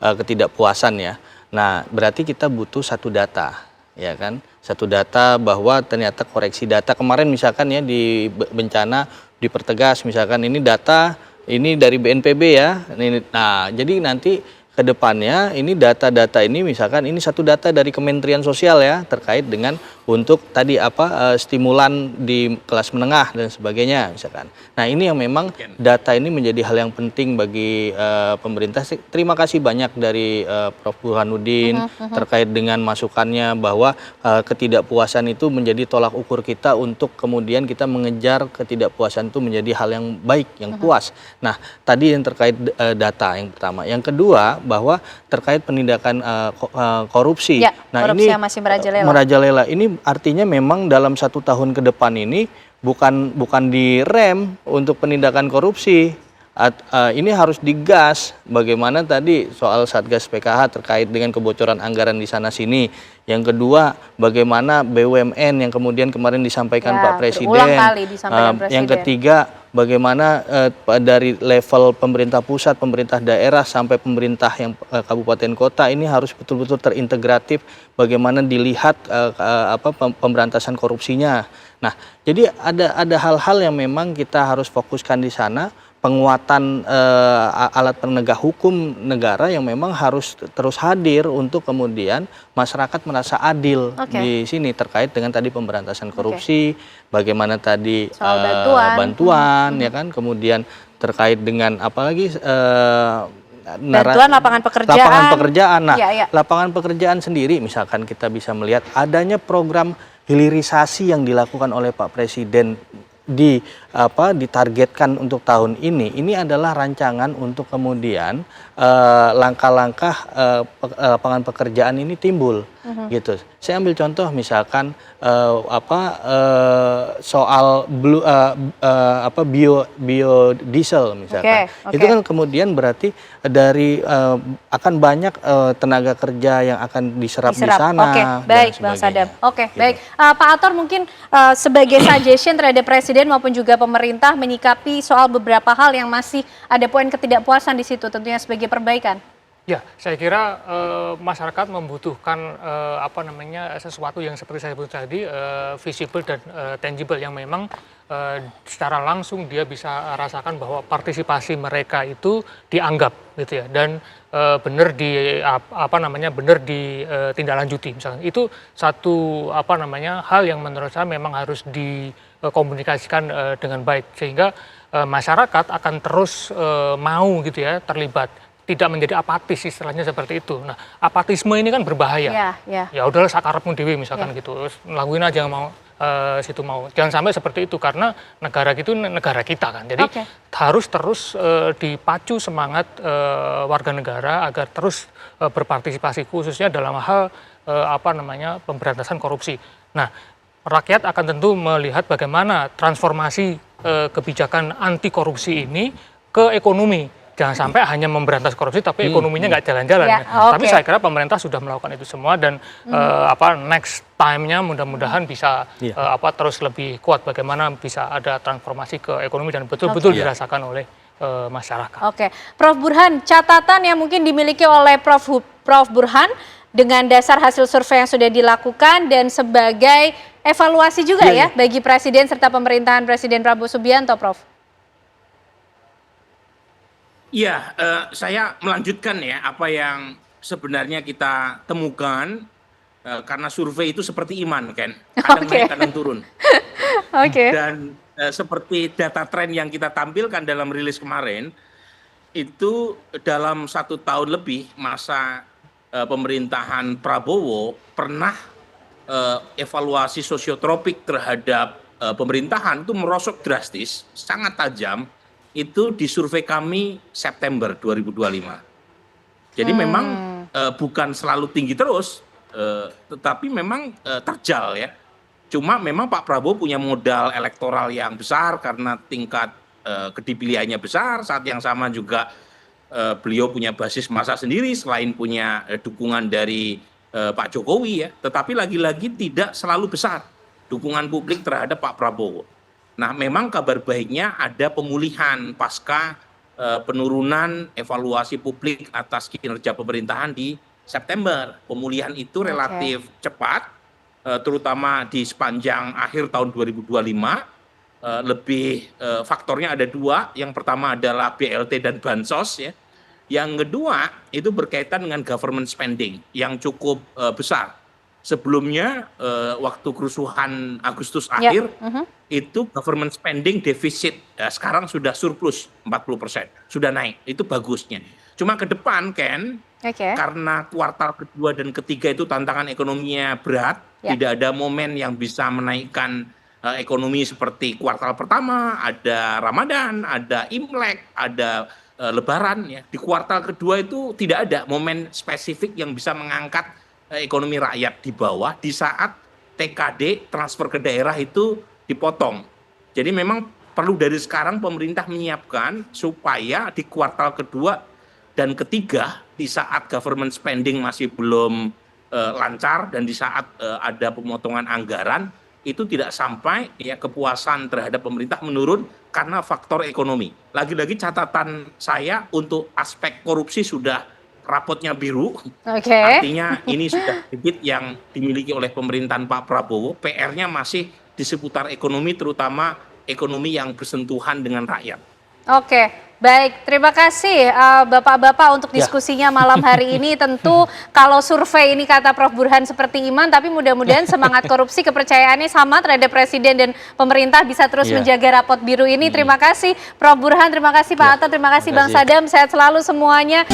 ketidakpuasan ya. Nah berarti kita butuh satu data, ya kan? Satu data bahwa ternyata koreksi data kemarin misalkan ya di bencana dipertegas misalkan ini data ini dari BNPB ya. Nah, jadi nanti ke depannya ini data-data ini misalkan ini satu data dari Kementerian Sosial ya terkait dengan untuk tadi stimulan di kelas menengah dan sebagainya misalkan. Nah, ini yang memang data ini menjadi hal yang penting bagi pemerintah. Terima kasih banyak dari Prof. Burhanuddin terkait dengan masukannya bahwa ketidakpuasan itu menjadi tolak ukur kita untuk kemudian kita mengejar ketidakpuasan itu menjadi hal yang baik, yang puas. Nah, tadi yang terkait data yang pertama. Yang kedua bahwa terkait penindakan korupsi. Nah, korupsi ini yang masih merajalela. Ini artinya memang dalam 1 tahun ke depan ini bukan direm untuk penindakan korupsi. ini harus digas. Bagaimana tadi soal Satgas PKH terkait dengan kebocoran anggaran di sana-sini. Yang kedua, bagaimana BUMN yang kemudian kemarin disampaikan Pak Presiden. Berulang kali disampaikan Presiden. Yang ketiga, bagaimana dari level pemerintah pusat, pemerintah daerah sampai pemerintah yang kabupaten kota ini harus betul-betul terintegratif. Bagaimana dilihat pemberantasan korupsinya. Nah, jadi ada hal-hal yang memang kita harus fokuskan di sana. Penguatan alat penegak hukum negara yang memang harus terus hadir untuk kemudian masyarakat merasa adil di sini terkait dengan tadi pemberantasan korupsi, bagaimana tadi bantuan ya kan, kemudian terkait dengan apalagi bantuan lapangan pekerjaan. Nah, lapangan pekerjaan sendiri misalkan kita bisa melihat adanya program hilirisasi yang dilakukan oleh Pak Presiden ditargetkan untuk tahun ini adalah rancangan untuk kemudian langkah-langkah lapangan pekerjaan ini timbul gitu. Saya ambil contoh misalkan soal biodiesel misalkan. Itu kan kemudian berarti dari akan banyak tenaga kerja yang akan diserap di sana. Baik Bang Sadam. Baik. Pak Ator mungkin sebagai suggestion terhadap Presiden maupun juga pemerintah menyikapi soal beberapa hal yang masih ada poin ketidakpuasan di situ, tentunya sebagai perbaikan. Ya, saya kira masyarakat membutuhkan sesuatu yang seperti saya sebut tadi, visible dan tangible yang memang secara langsung dia bisa rasakan bahwa partisipasi mereka itu dianggap gitu ya, dan benar ditindaklanjuti misalnya. Itu satu hal yang menurut saya memang harus dikomunikasikan dengan baik sehingga masyarakat akan terus mau gitu ya terlibat, tidak menjadi apatis, istilahnya seperti itu. Nah, apatisme ini kan berbahaya. Ya udahlah sakarepmu dewe misalkan gitu, lakuin aja yang mau, situ mau. Jangan sampai seperti itu karena negara itu negara kita kan. Jadi harus terus dipacu semangat warga negara agar terus berpartisipasi khususnya dalam hal pemberantasan korupsi. Nah, rakyat akan tentu melihat bagaimana transformasi kebijakan anti korupsi ini ke ekonomi. Jangan sampai hanya memberantas korupsi tapi ekonominya nggak jalan-jalan. Tapi saya kira pemerintah sudah melakukan itu semua dan next time-nya mudah-mudahan bisa terus lebih kuat bagaimana bisa ada transformasi ke ekonomi dan betul-betul dirasakan oleh masyarakat. Prof Burhan, catatan yang mungkin dimiliki oleh Prof Burhan dengan dasar hasil survei yang sudah dilakukan dan sebagai evaluasi juga bagi Presiden serta pemerintahan Presiden Prabowo Subianto, Prof. Iya, saya melanjutkan ya apa yang sebenarnya kita temukan karena survei itu seperti iman kan, kadang naik kadang turun. Dan seperti data tren yang kita tampilkan dalam rilis kemarin, itu dalam 1 tahun lebih masa pemerintahan Prabowo pernah evaluasi sosiotropik terhadap pemerintahan itu merosot drastis, sangat tajam. Itu di survei kami September 2025. Jadi memang bukan selalu tinggi terus, tetapi memang terjal ya. Cuma memang Pak Prabowo punya modal elektoral yang besar karena tingkat kedipilihannya besar. Saat yang sama juga beliau punya basis massa sendiri selain punya dukungan dari Pak Jokowi ya. Tetapi lagi-lagi tidak selalu besar dukungan publik terhadap Pak Prabowo. Nah, memang kabar baiknya ada pemulihan pasca penurunan evaluasi publik atas kinerja pemerintahan di September. Pemulihan itu relatif cepat, terutama di sepanjang akhir tahun 2025. Faktornya ada 2. Yang pertama adalah BLT dan Bansos ya. Yang kedua itu berkaitan dengan government spending yang cukup besar. Sebelumnya waktu kerusuhan Agustus akhir itu government spending defisit sekarang sudah surplus 40%, sudah naik, itu bagusnya. Cuma ke depan Ken, karena kuartal kedua dan ketiga itu tantangan ekonominya berat, tidak ada momen yang bisa menaikkan ekonomi seperti kuartal pertama, ada Ramadan, ada Imlek, ada Lebaran ya. Di kuartal kedua itu tidak ada momen spesifik yang bisa mengangkat ekonomi rakyat di bawah di saat TKD transfer ke daerah itu dipotong. Jadi memang perlu dari sekarang pemerintah menyiapkan supaya di kuartal kedua dan ketiga, di saat government spending masih belum lancar dan di saat ada pemotongan anggaran, itu tidak sampai ya kepuasan terhadap pemerintah menurun karena faktor ekonomi. Lagi-lagi catatan saya untuk aspek korupsi sudah rapotnya biru. Artinya ini sudah bibit yang dimiliki oleh pemerintahan Pak Prabowo. PR-nya masih di seputar ekonomi, terutama ekonomi yang bersentuhan dengan rakyat. Oke, baik. Terima kasih Bapak-Bapak untuk diskusinya malam hari ini. Tentu kalau survei ini kata Prof. Burhan seperti iman, tapi mudah-mudahan semangat korupsi kepercayaannya sama terhadap Presiden dan pemerintah bisa terus menjaga rapot biru ini. Terima kasih Prof. Burhan, terima kasih Pak Atta, terima kasih Bang Sadam. Sehat selalu semuanya.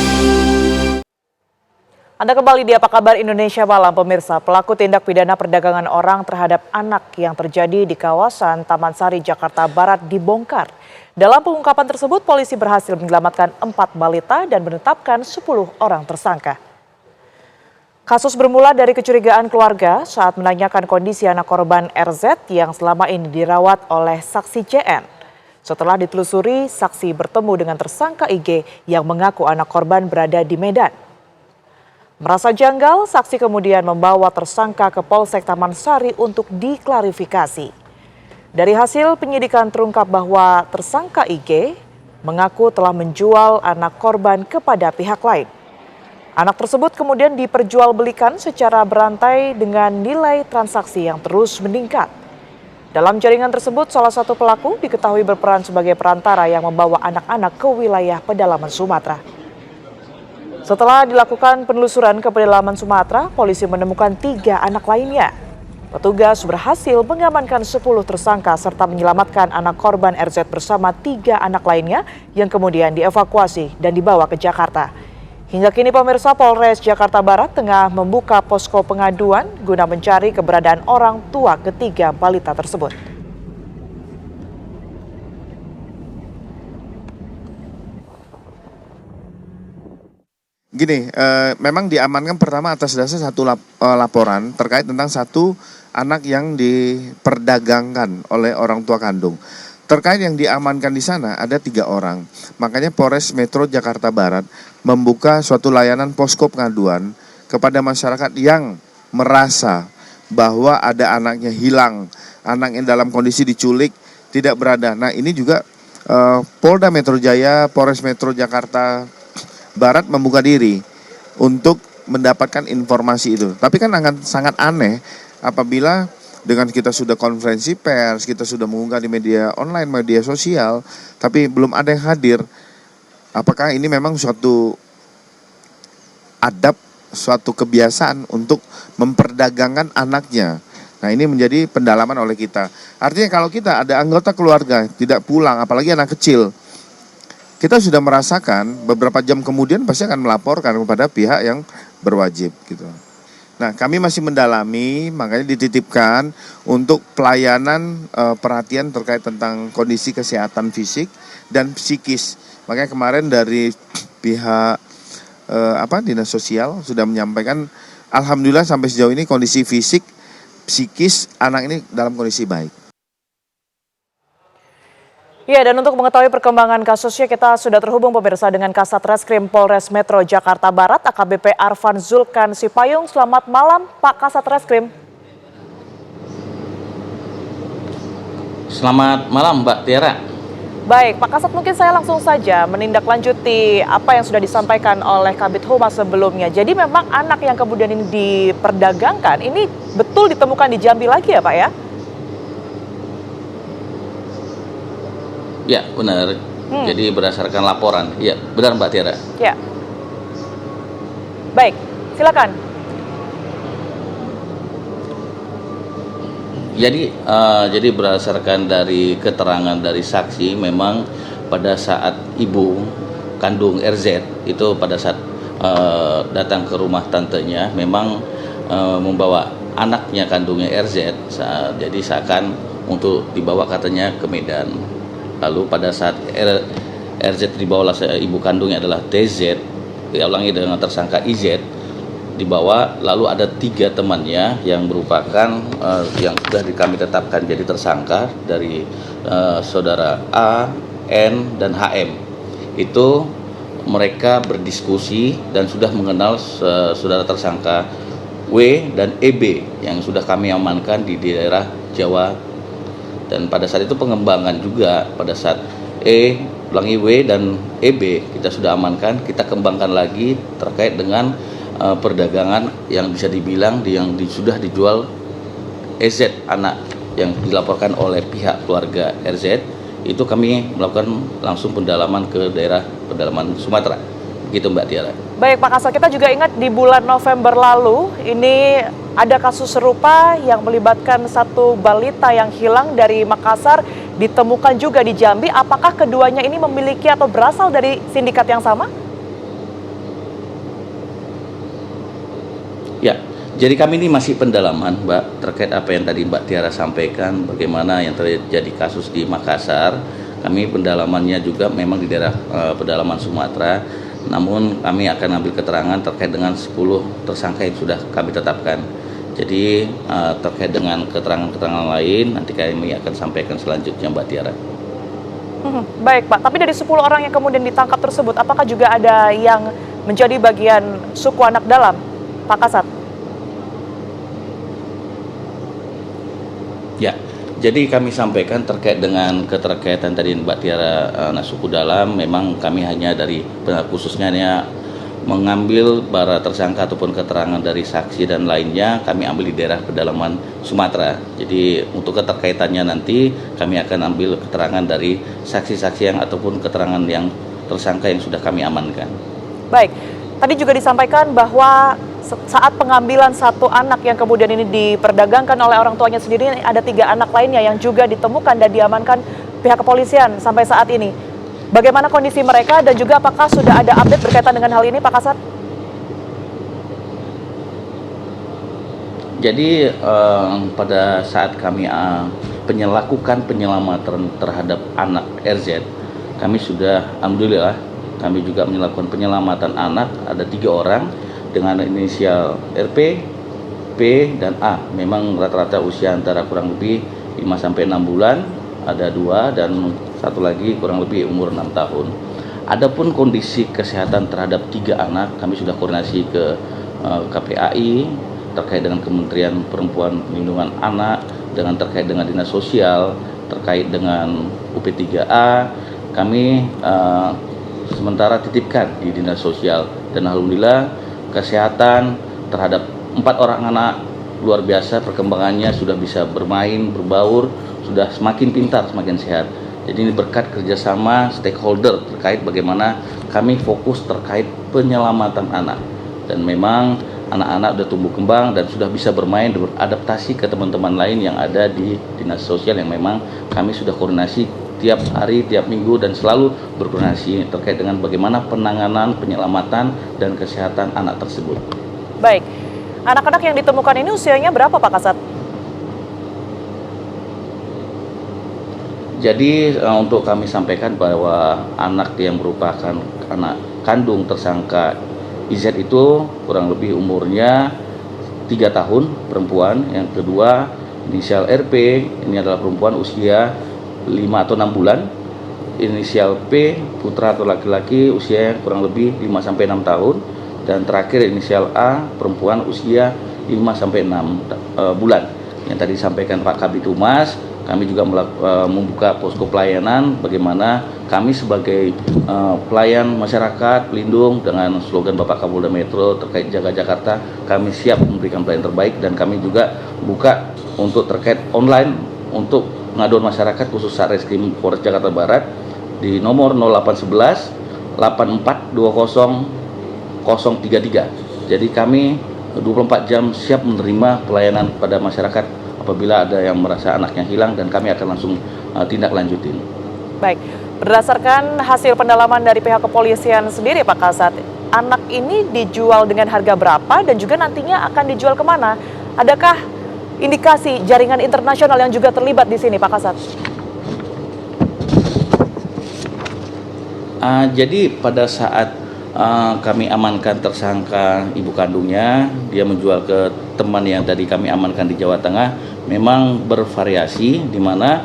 Anda kembali di Apa Kabar Indonesia Malam, pemirsa. Pelaku tindak pidana perdagangan orang terhadap anak yang terjadi di kawasan Taman Sari, Jakarta Barat dibongkar. Dalam pengungkapan tersebut, polisi berhasil menyelamatkan 4 balita dan menetapkan 10 orang tersangka. Kasus bermula dari kecurigaan keluarga saat menanyakan kondisi anak korban RZ yang selama ini dirawat oleh saksi JN. Setelah ditelusuri, saksi bertemu dengan tersangka IG yang mengaku anak korban berada di Medan. Merasa janggal, saksi kemudian membawa tersangka ke Polsek Taman Sari untuk diklarifikasi. Dari hasil penyidikan terungkap bahwa tersangka IG mengaku telah menjual anak korban kepada pihak lain. Anak tersebut kemudian diperjualbelikan secara berantai dengan nilai transaksi yang terus meningkat. Dalam jaringan tersebut, salah satu pelaku diketahui berperan sebagai perantara yang membawa anak-anak ke wilayah pedalaman Sumatera. Setelah dilakukan penelusuran ke pedalaman Sumatera, polisi menemukan 3 anak lainnya. Petugas berhasil mengamankan 10 tersangka serta menyelamatkan anak korban RZ bersama 3 anak lainnya yang kemudian dievakuasi dan dibawa ke Jakarta. Hingga kini pemirsa, Polres Jakarta Barat tengah membuka posko pengaduan guna mencari keberadaan orang tua ketiga balita tersebut. Gini, memang diamankan pertama atas dasar satu laporan terkait tentang satu anak yang diperdagangkan oleh orang tua kandung. Terkait yang diamankan di sana ada 3 orang. Makanya Polres Metro Jakarta Barat membuka suatu layanan posko pengaduan kepada masyarakat yang merasa bahwa ada anaknya hilang, anak yang dalam kondisi diculik, tidak berada. Nah ini juga Polda Metro Jaya, Polres Metro Jakarta Barat membuka diri untuk mendapatkan informasi itu. Tapi kan akan sangat aneh apabila dengan kita sudah konferensi pers, kita sudah mengunggah di media online, media sosial, tapi belum ada yang hadir. Apakah ini memang suatu adab, suatu kebiasaan untuk memperdagangkan anaknya? Nah ini menjadi pendalaman oleh kita. Artinya kalau kita ada anggota keluarga tidak pulang, apalagi anak kecil, kita sudah merasakan beberapa jam kemudian pasti akan melaporkan kepada pihak yang berwajib gitu. Nah, kami masih mendalami, makanya dititipkan untuk pelayanan perhatian terkait tentang kondisi kesehatan fisik dan psikis. Makanya kemarin dari pihak Dinas Sosial sudah menyampaikan, alhamdulillah sampai sejauh ini kondisi fisik, psikis anak ini dalam kondisi baik. Ya, dan untuk mengetahui perkembangan kasusnya kita sudah terhubung pemirsa dengan Kasat Reskrim Polres Metro Jakarta Barat, AKBP Arfan Zulkan Sipayung. Selamat malam Pak Kasat Reskrim. Selamat malam Mbak Tiara. Baik, Pak Kasat, mungkin saya langsung saja menindaklanjuti apa yang sudah disampaikan oleh Kabid Humas sebelumnya. Jadi memang anak yang kemudian ini diperdagangkan, ini betul ditemukan di Jambi lagi ya Pak ya? Ya, benar. Jadi berdasarkan laporan. Ya, benar Mbak Tiara. Ya. Baik, silakan. Jadi berdasarkan dari keterangan dari saksi, memang pada saat ibu kandung RZ itu pada saat datang ke rumah tantenya memang membawa anaknya kandungnya RZ, jadi seakan untuk dibawa katanya ke Medan. Lalu pada saat RZ dibawa oleh ibu kandungnya adalah TZ, diulangi dengan tersangka IZ, dibawa, lalu ada 3 temannya yang merupakan yang sudah kami tetapkan jadi tersangka dari saudara A, N, dan HM. Itu mereka berdiskusi dan sudah mengenal saudara tersangka W dan EB yang sudah kami amankan di daerah Jawa. Dan pada saat itu pengembangan juga pada saat W dan EB kita sudah amankan, kita kembangkan lagi terkait dengan perdagangan yang bisa dibilang sudah dijual EZ anak yang dilaporkan oleh pihak keluarga RZ. Itu kami melakukan langsung pendalaman ke daerah pedalaman Sumatera. Begitu Mbak Tiara. Baik Pak Kasat, kita juga ingat di bulan November lalu ini ada kasus serupa yang melibatkan satu balita yang hilang dari Makassar, ditemukan juga di Jambi. Apakah keduanya ini memiliki atau berasal dari sindikat yang sama? Ya, jadi kami ini masih pendalaman Mbak terkait apa yang tadi Mbak Tiara sampaikan, bagaimana yang terjadi kasus di Makassar. Kami pendalamannya juga memang di daerah pedalaman Sumatera, namun kami akan ambil keterangan terkait dengan 10 tersangka yang sudah kami tetapkan. Jadi terkait dengan keterangan-keterangan lain nanti kami akan sampaikan selanjutnya Mbak Tiara. Baik Pak, tapi dari 10 orang yang kemudian ditangkap tersebut, apakah juga ada yang menjadi bagian suku anak dalam, Pak Kasat? Ya, jadi kami sampaikan terkait dengan keterkaitan tadi Mbak Tiara suku dalam, memang kami hanya dari khususnya mengambil para tersangka ataupun keterangan dari saksi dan lainnya kami ambil di daerah pedalaman Sumatera. Jadi untuk keterkaitannya nanti kami akan ambil keterangan dari saksi-saksi yang ataupun keterangan yang tersangka yang sudah kami amankan. Baik, tadi juga disampaikan bahwa saat pengambilan satu anak yang kemudian ini diperdagangkan oleh orang tuanya sendiri, ada 3 anak lainnya yang juga ditemukan dan diamankan pihak kepolisian sampai saat ini. Bagaimana kondisi mereka dan juga apakah sudah ada update berkaitan dengan hal ini Pak Kasat? Jadi pada saat kami lakukan penyelamatan terhadap anak RZ, kami sudah alhamdulillah kami juga melakukan penyelamatan anak, ada 3 orang dengan inisial RP, P, dan A. Memang rata-rata usia antara kurang lebih 5-6 bulan, ada 2 dan satu lagi kurang lebih umur 6 tahun. Adapun kondisi kesehatan terhadap 3 anak, kami sudah koordinasi ke KPAI terkait dengan Kementerian Perempuan Perlindungan Anak, dengan terkait dengan Dinas Sosial, terkait dengan UP3A, kami sementara titipkan di Dinas Sosial. Dan alhamdulillah kesehatan terhadap 4 orang anak luar biasa, perkembangannya sudah bisa bermain, berbaur, sudah semakin pintar, semakin sehat. Jadi ini berkat kerjasama stakeholder terkait bagaimana kami fokus terkait penyelamatan anak. Dan memang anak-anak sudah tumbuh kembang dan sudah bisa bermain dan beradaptasi ke teman-teman lain yang ada di Dinas Sosial yang memang kami sudah koordinasi tiap hari, tiap minggu dan selalu berkoordinasi terkait dengan bagaimana penanganan, penyelamatan, dan kesehatan anak tersebut. Baik, anak-anak yang ditemukan ini usianya berapa Pak Kasat? Jadi untuk kami sampaikan bahwa anak yang merupakan anak kandung tersangka IZ itu kurang lebih umurnya 3 tahun perempuan, yang kedua inisial RP ini adalah perempuan usia 5 atau 6 bulan, inisial P putra atau laki-laki usia kurang lebih 5-6 tahun, dan terakhir inisial A perempuan usia 5-6 bulan. Yang tadi disampaikan Pak Kabid Humas, kami juga membuka posko pelayanan bagaimana kami sebagai pelayan masyarakat pelindung dengan slogan Bapak Kapolda Metro terkait Jaga Jakarta, kami siap memberikan pelayanan terbaik, dan kami juga buka untuk terkait online untuk pengaduan masyarakat khusus Satreskrim Polres Jakarta Barat di nomor 0811 8420 033. Jadi kami 24 jam siap menerima pelayanan kepada masyarakat apabila ada yang merasa anaknya hilang, dan kami akan langsung tindak lanjutin. Baik, berdasarkan hasil pendalaman dari pihak kepolisian sendiri Pak Kasat, anak ini dijual dengan harga berapa dan juga nantinya akan dijual kemana? Adakah indikasi jaringan internasional yang juga terlibat di sini Pak Kasat? Jadi pada saat kami amankan tersangka ibu kandungnya, dia menjual ke teman yang tadi kami amankan di Jawa Tengah, memang bervariasi di mana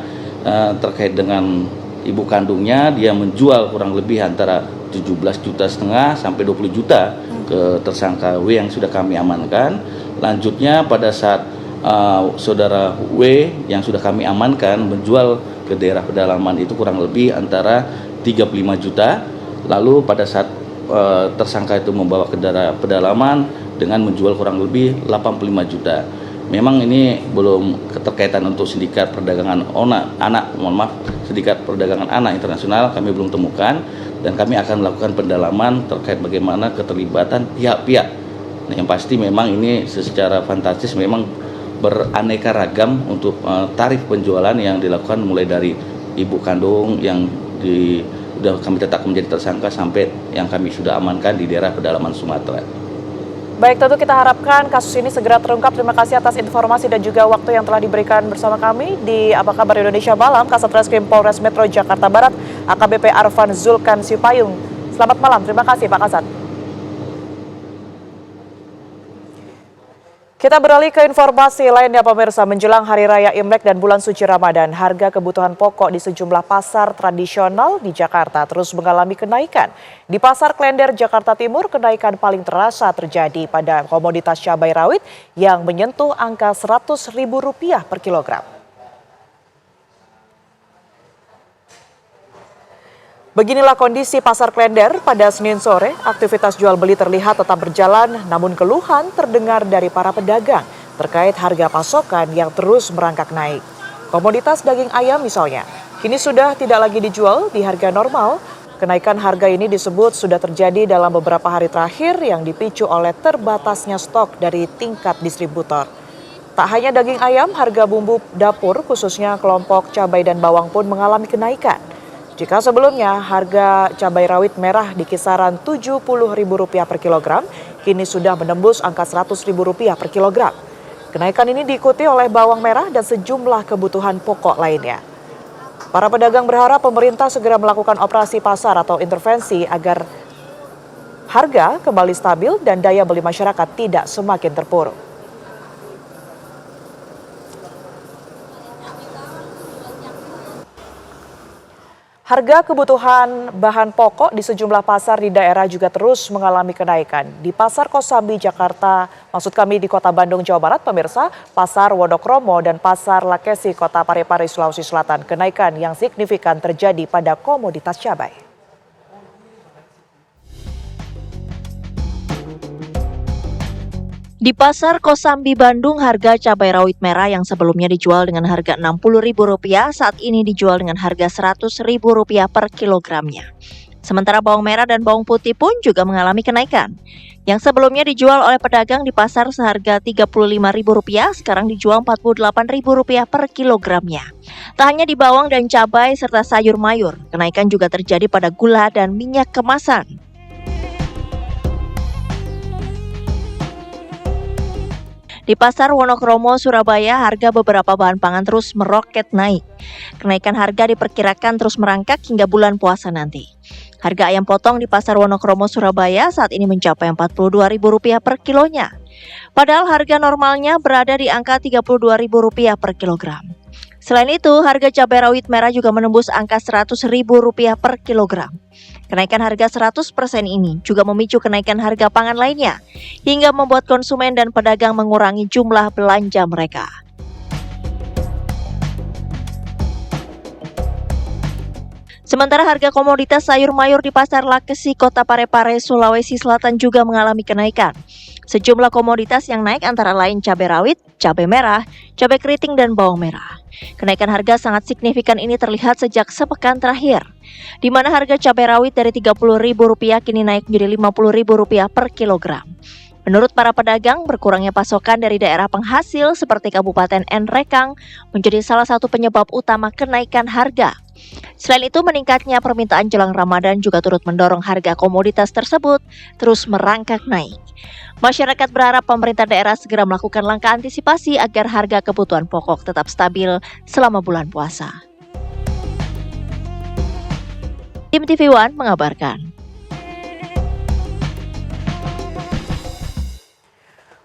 terkait dengan ibu kandungnya dia menjual kurang lebih antara 17,5 juta sampai 20 juta ke tersangka W yang sudah kami amankan. Lanjutnya pada saat saudara W yang sudah kami amankan menjual ke daerah pedalaman itu kurang lebih antara 35 juta. Lalu pada saat tersangka itu membawa ke daerah pedalaman dengan menjual kurang lebih 85 juta. Memang ini belum keterkaitan untuk sindikat perdagangan sindikat perdagangan anak internasional kami belum temukan, dan kami akan melakukan pendalaman terkait bagaimana keterlibatan pihak-pihak. Nah, yang pasti memang ini secara fantastis memang beraneka ragam untuk tarif penjualan yang dilakukan mulai dari ibu kandung yang sudah kami tetapkan menjadi tersangka sampai yang kami sudah amankan di daerah pedalaman Sumatera. Baik, tentu kita harapkan kasus ini segera terungkap. Terima kasih atas informasi dan juga waktu yang telah diberikan bersama kami di Apa Kabar Indonesia Malam, Kasat Reskrim Polres Metro Jakarta Barat, AKBP Arfan Zulkan Sipayung. Selamat malam, terima kasih Pak Kasat. Kita beralih ke informasi lainnya pemirsa. Menjelang Hari Raya Imlek dan bulan suci Ramadan, harga kebutuhan pokok di sejumlah pasar tradisional di Jakarta terus mengalami kenaikan. Di Pasar Klender, Jakarta Timur, kenaikan paling terasa terjadi pada komoditas cabai rawit yang menyentuh angka Rp100.000 per kilogram. Beginilah kondisi Pasar Klender pada Senin sore. Aktivitas jual beli terlihat tetap berjalan, namun keluhan terdengar dari para pedagang terkait harga pasokan yang terus merangkak naik. Komoditas daging ayam misalnya, kini sudah tidak lagi dijual di harga normal. Kenaikan harga ini disebut sudah terjadi dalam beberapa hari terakhir yang dipicu oleh terbatasnya stok dari tingkat distributor. Tak hanya daging ayam, harga bumbu dapur khususnya kelompok cabai dan bawang pun mengalami kenaikan. Jika sebelumnya harga cabai rawit merah di kisaran Rp70.000 per kilogram, kini sudah menembus angka Rp100.000 per kilogram. Kenaikan ini diikuti oleh bawang merah dan sejumlah kebutuhan pokok lainnya. Para pedagang berharap pemerintah segera melakukan operasi pasar atau intervensi agar harga kembali stabil dan daya beli masyarakat tidak semakin terpuruk. Harga kebutuhan bahan pokok di sejumlah pasar di daerah juga terus mengalami kenaikan. Di Pasar Kosambi, Jakarta, maksud kami di Kota Bandung, Jawa Barat, pemirsa, Pasar Wonokromo dan Pasar Lakesi, Kota Parepare, Sulawesi Selatan, kenaikan yang signifikan terjadi pada komoditas cabai. Di Pasar Kosambi Bandung, harga cabai rawit merah yang sebelumnya dijual dengan harga Rp60.000 saat ini dijual dengan harga Rp100.000 per kilogramnya. Sementara bawang merah dan bawang putih pun juga mengalami kenaikan. Yang sebelumnya dijual oleh pedagang di pasar seharga Rp35.000, sekarang dijual Rp48.000 per kilogramnya. Tak hanya di bawang dan cabai serta sayur mayur, kenaikan juga terjadi pada gula dan minyak kemasan. Di Pasar Wonokromo, Surabaya, harga beberapa bahan pangan terus meroket naik. Kenaikan harga diperkirakan terus merangkak hingga bulan puasa nanti. Harga ayam potong di Pasar Wonokromo, Surabaya saat ini mencapai Rp42.000 per kilonya. Padahal harga normalnya berada di angka Rp32.000 per kilogram. Selain itu, harga cabai rawit merah juga menembus angka Rp100.000 per kilogram. Kenaikan harga 100% ini juga memicu kenaikan harga pangan lainnya, hingga membuat konsumen dan pedagang mengurangi jumlah belanja mereka. Sementara harga komoditas sayur mayur di Pasar Lakesi, Kota Parepare, Sulawesi Selatan juga mengalami kenaikan. Sejumlah komoditas yang naik antara lain cabai rawit, cabai merah, cabai keriting, dan bawang merah. Kenaikan harga sangat signifikan ini terlihat sejak sepekan terakhir, di mana harga cabai rawit dari Rp30.000 kini naik menjadi Rp50.000 per kilogram. Menurut para pedagang, berkurangnya pasokan dari daerah penghasil seperti Kabupaten Nrekang menjadi salah satu penyebab utama kenaikan harga. Selain itu, meningkatnya permintaan jelang Ramadan juga turut mendorong harga komoditas tersebut terus merangkak naik. Masyarakat berharap pemerintah daerah segera melakukan langkah antisipasi agar harga kebutuhan pokok tetap stabil selama bulan puasa. Tim TV One mengabarkan.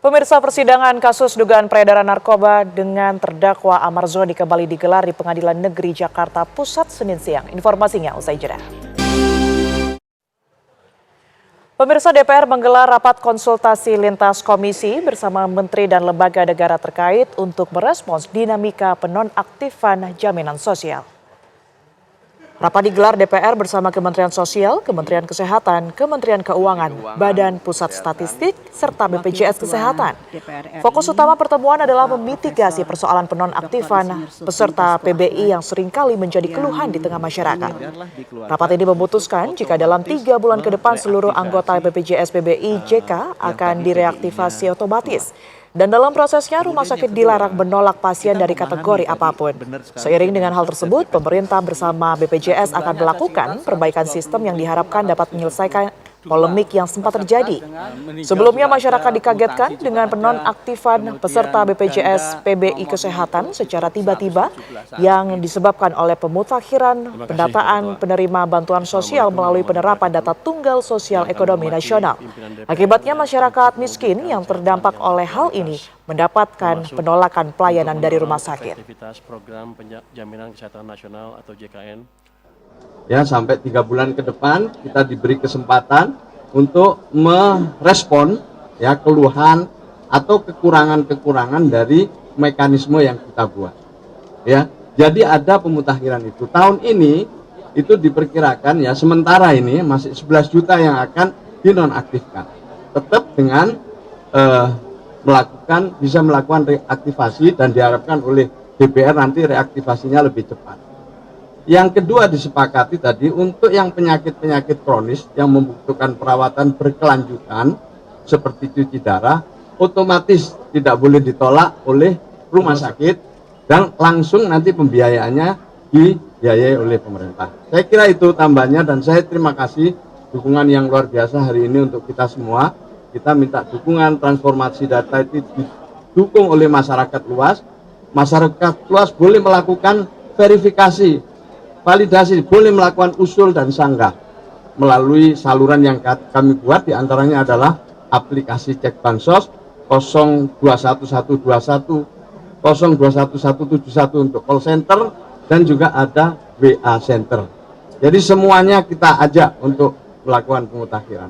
Pemirsa, persidangan kasus dugaan peredaran narkoba dengan terdakwa Amar Zoni kembali digelar di Pengadilan Negeri Jakarta Pusat Senin siang. Informasinya usai jeda. Pemirsa, DPR menggelar rapat konsultasi lintas komisi bersama menteri dan lembaga negara terkait untuk merespons dinamika penonaktifan jaminan sosial. Rapat digelar DPR bersama Kementerian Sosial, Kementerian Kesehatan, Kementerian Keuangan, Badan Pusat Statistik, serta BPJS Kesehatan. Fokus utama pertemuan adalah memitigasi persoalan penonaktifan peserta PBI yang seringkali menjadi keluhan di tengah masyarakat. Rapat ini memutuskan jika dalam 3 bulan ke depan seluruh anggota BPJS PBI JK akan direaktivasi otomatis. Dan dalam prosesnya, rumah sakit dilarang menolak pasien dari kategori apapun. Seiring dengan hal tersebut, pemerintah bersama BPJS akan melakukan perbaikan sistem yang diharapkan dapat menyelesaikan polemik yang sempat terjadi. Sebelumnya, masyarakat dikagetkan dengan penonaktifan peserta BPJS PBI Kesehatan secara tiba-tiba yang disebabkan oleh pemutakhiran pendataan penerima bantuan sosial melalui penerapan data tunggal sosial ekonomi nasional. Akibatnya, masyarakat miskin yang terdampak oleh hal ini mendapatkan penolakan pelayanan dari rumah sakit. Program Jaminan Kesehatan Nasional atau JKN. Ya, sampai 3 bulan ke depan kita diberi kesempatan untuk merespon ya keluhan atau kekurangan-kekurangan dari mekanisme yang kita buat. Ya, jadi ada pemutakhiran itu. Tahun ini itu diperkirakan ya sementara ini masih 11 juta yang akan dinonaktifkan. Tetap dengan bisa melakukan reaktivasi dan diharapkan oleh DPR nanti reaktivasinya lebih cepat. Yang kedua disepakati tadi untuk yang penyakit-penyakit kronis yang membutuhkan perawatan berkelanjutan seperti cuci darah otomatis tidak boleh ditolak oleh rumah sakit dan langsung nanti pembiayaannya dibiayai oleh pemerintah. Saya kira itu tambahnya dan saya terima kasih dukungan yang luar biasa hari ini untuk kita semua. Kita minta dukungan transformasi data itu didukung oleh masyarakat luas. Masyarakat luas boleh melakukan verifikasi validasi, boleh melakukan usul dan sanggah melalui saluran yang kami buat, diantaranya adalah aplikasi Cek Bansos 021121, 021171 untuk call center, dan juga ada WA Center. Jadi semuanya kita ajak untuk melakukan pemutakhiran.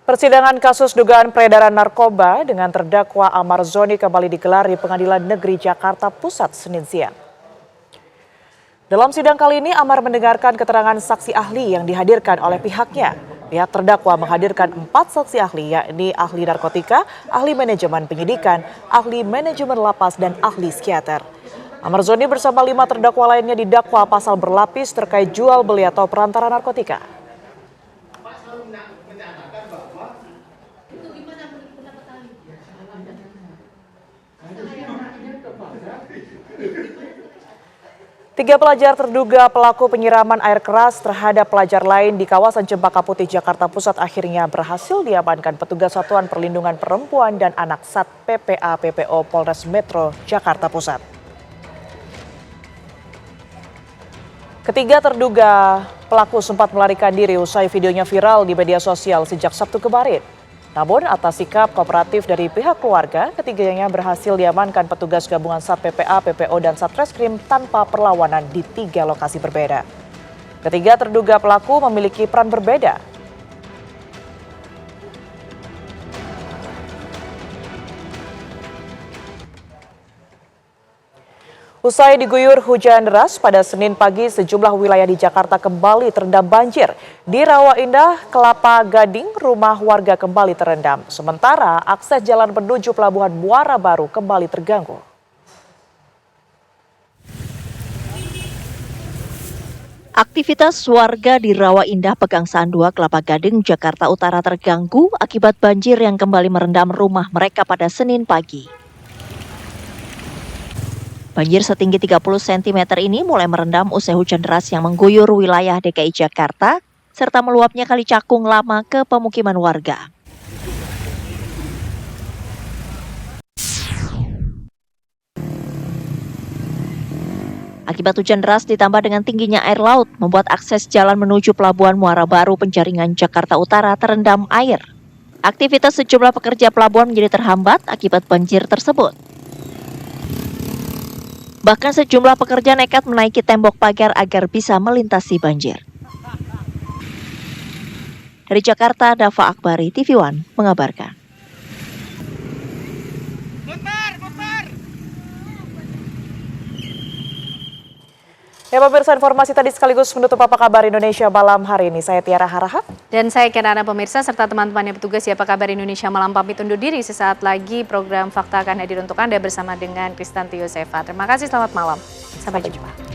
Persidangan kasus dugaan peredaran narkoba dengan terdakwa Amar Zoni kembali digelar di Pengadilan Negeri Jakarta Pusat Senin siang. Dalam sidang kali ini, Amar mendengarkan keterangan saksi ahli yang dihadirkan oleh pihaknya. Pihak terdakwa menghadirkan 4 saksi ahli, yakni ahli narkotika, ahli manajemen penyidikan, ahli manajemen lapas, dan ahli psikiater. Amar Zoni bersama 5 terdakwa lainnya didakwa pasal berlapis terkait jual beli atau perantara narkotika. Tiga pelajar terduga pelaku penyiraman air keras terhadap pelajar lain di kawasan Cempaka Putih, Jakarta Pusat akhirnya berhasil diamankan petugas Satuan Perlindungan Perempuan dan Anak Sat PPA PPO Polres Metro Jakarta Pusat. Ketiga terduga pelaku sempat melarikan diri usai videonya viral di media sosial sejak Sabtu kemarin. Namun atas sikap kooperatif dari pihak keluarga, ketiganya berhasil diamankan petugas gabungan Sat PPA, PPO, dan Satreskrim tanpa perlawanan di 3 lokasi berbeda. Ketiga terduga pelaku memiliki peran berbeda. Usai diguyur hujan deras pada Senin pagi, sejumlah wilayah di Jakarta kembali terendam banjir. Di Rawa Indah, Kelapa Gading, rumah warga kembali terendam. Sementara akses jalan menuju Pelabuhan Muara Baru kembali terganggu. Aktivitas warga di Rawa Indah, Pegangsaan 2, Kelapa Gading, Jakarta Utara terganggu akibat banjir yang kembali merendam rumah mereka pada Senin pagi. Banjir setinggi 30 cm ini mulai merendam usai hujan deras yang mengguyur wilayah DKI Jakarta, serta meluapnya Kali Cakung Lama ke pemukiman warga. Akibat hujan deras ditambah dengan tingginya air laut, membuat akses jalan menuju Pelabuhan Muara Baru Penjaringan Jakarta Utara terendam air. Aktivitas sejumlah pekerja pelabuhan menjadi terhambat akibat banjir tersebut. Bahkan sejumlah pekerja nekat menaiki tembok pagar agar bisa melintasi banjir. Dari Jakarta, Dava Akbari, TV One mengabarkan. Ya pemirsa, informasi tadi sekaligus menutup Apa Kabar Indonesia malam hari ini. Saya Tiara Harahap. Dan saya Kenana pemirsa serta teman-teman yang bertugas di Apa Kabar Indonesia malam pamit undur diri. Sesaat lagi program Fakta akan hadir untuk Anda bersama dengan Kristanti Yosefa. Terima kasih, selamat malam. Sampai jumpa.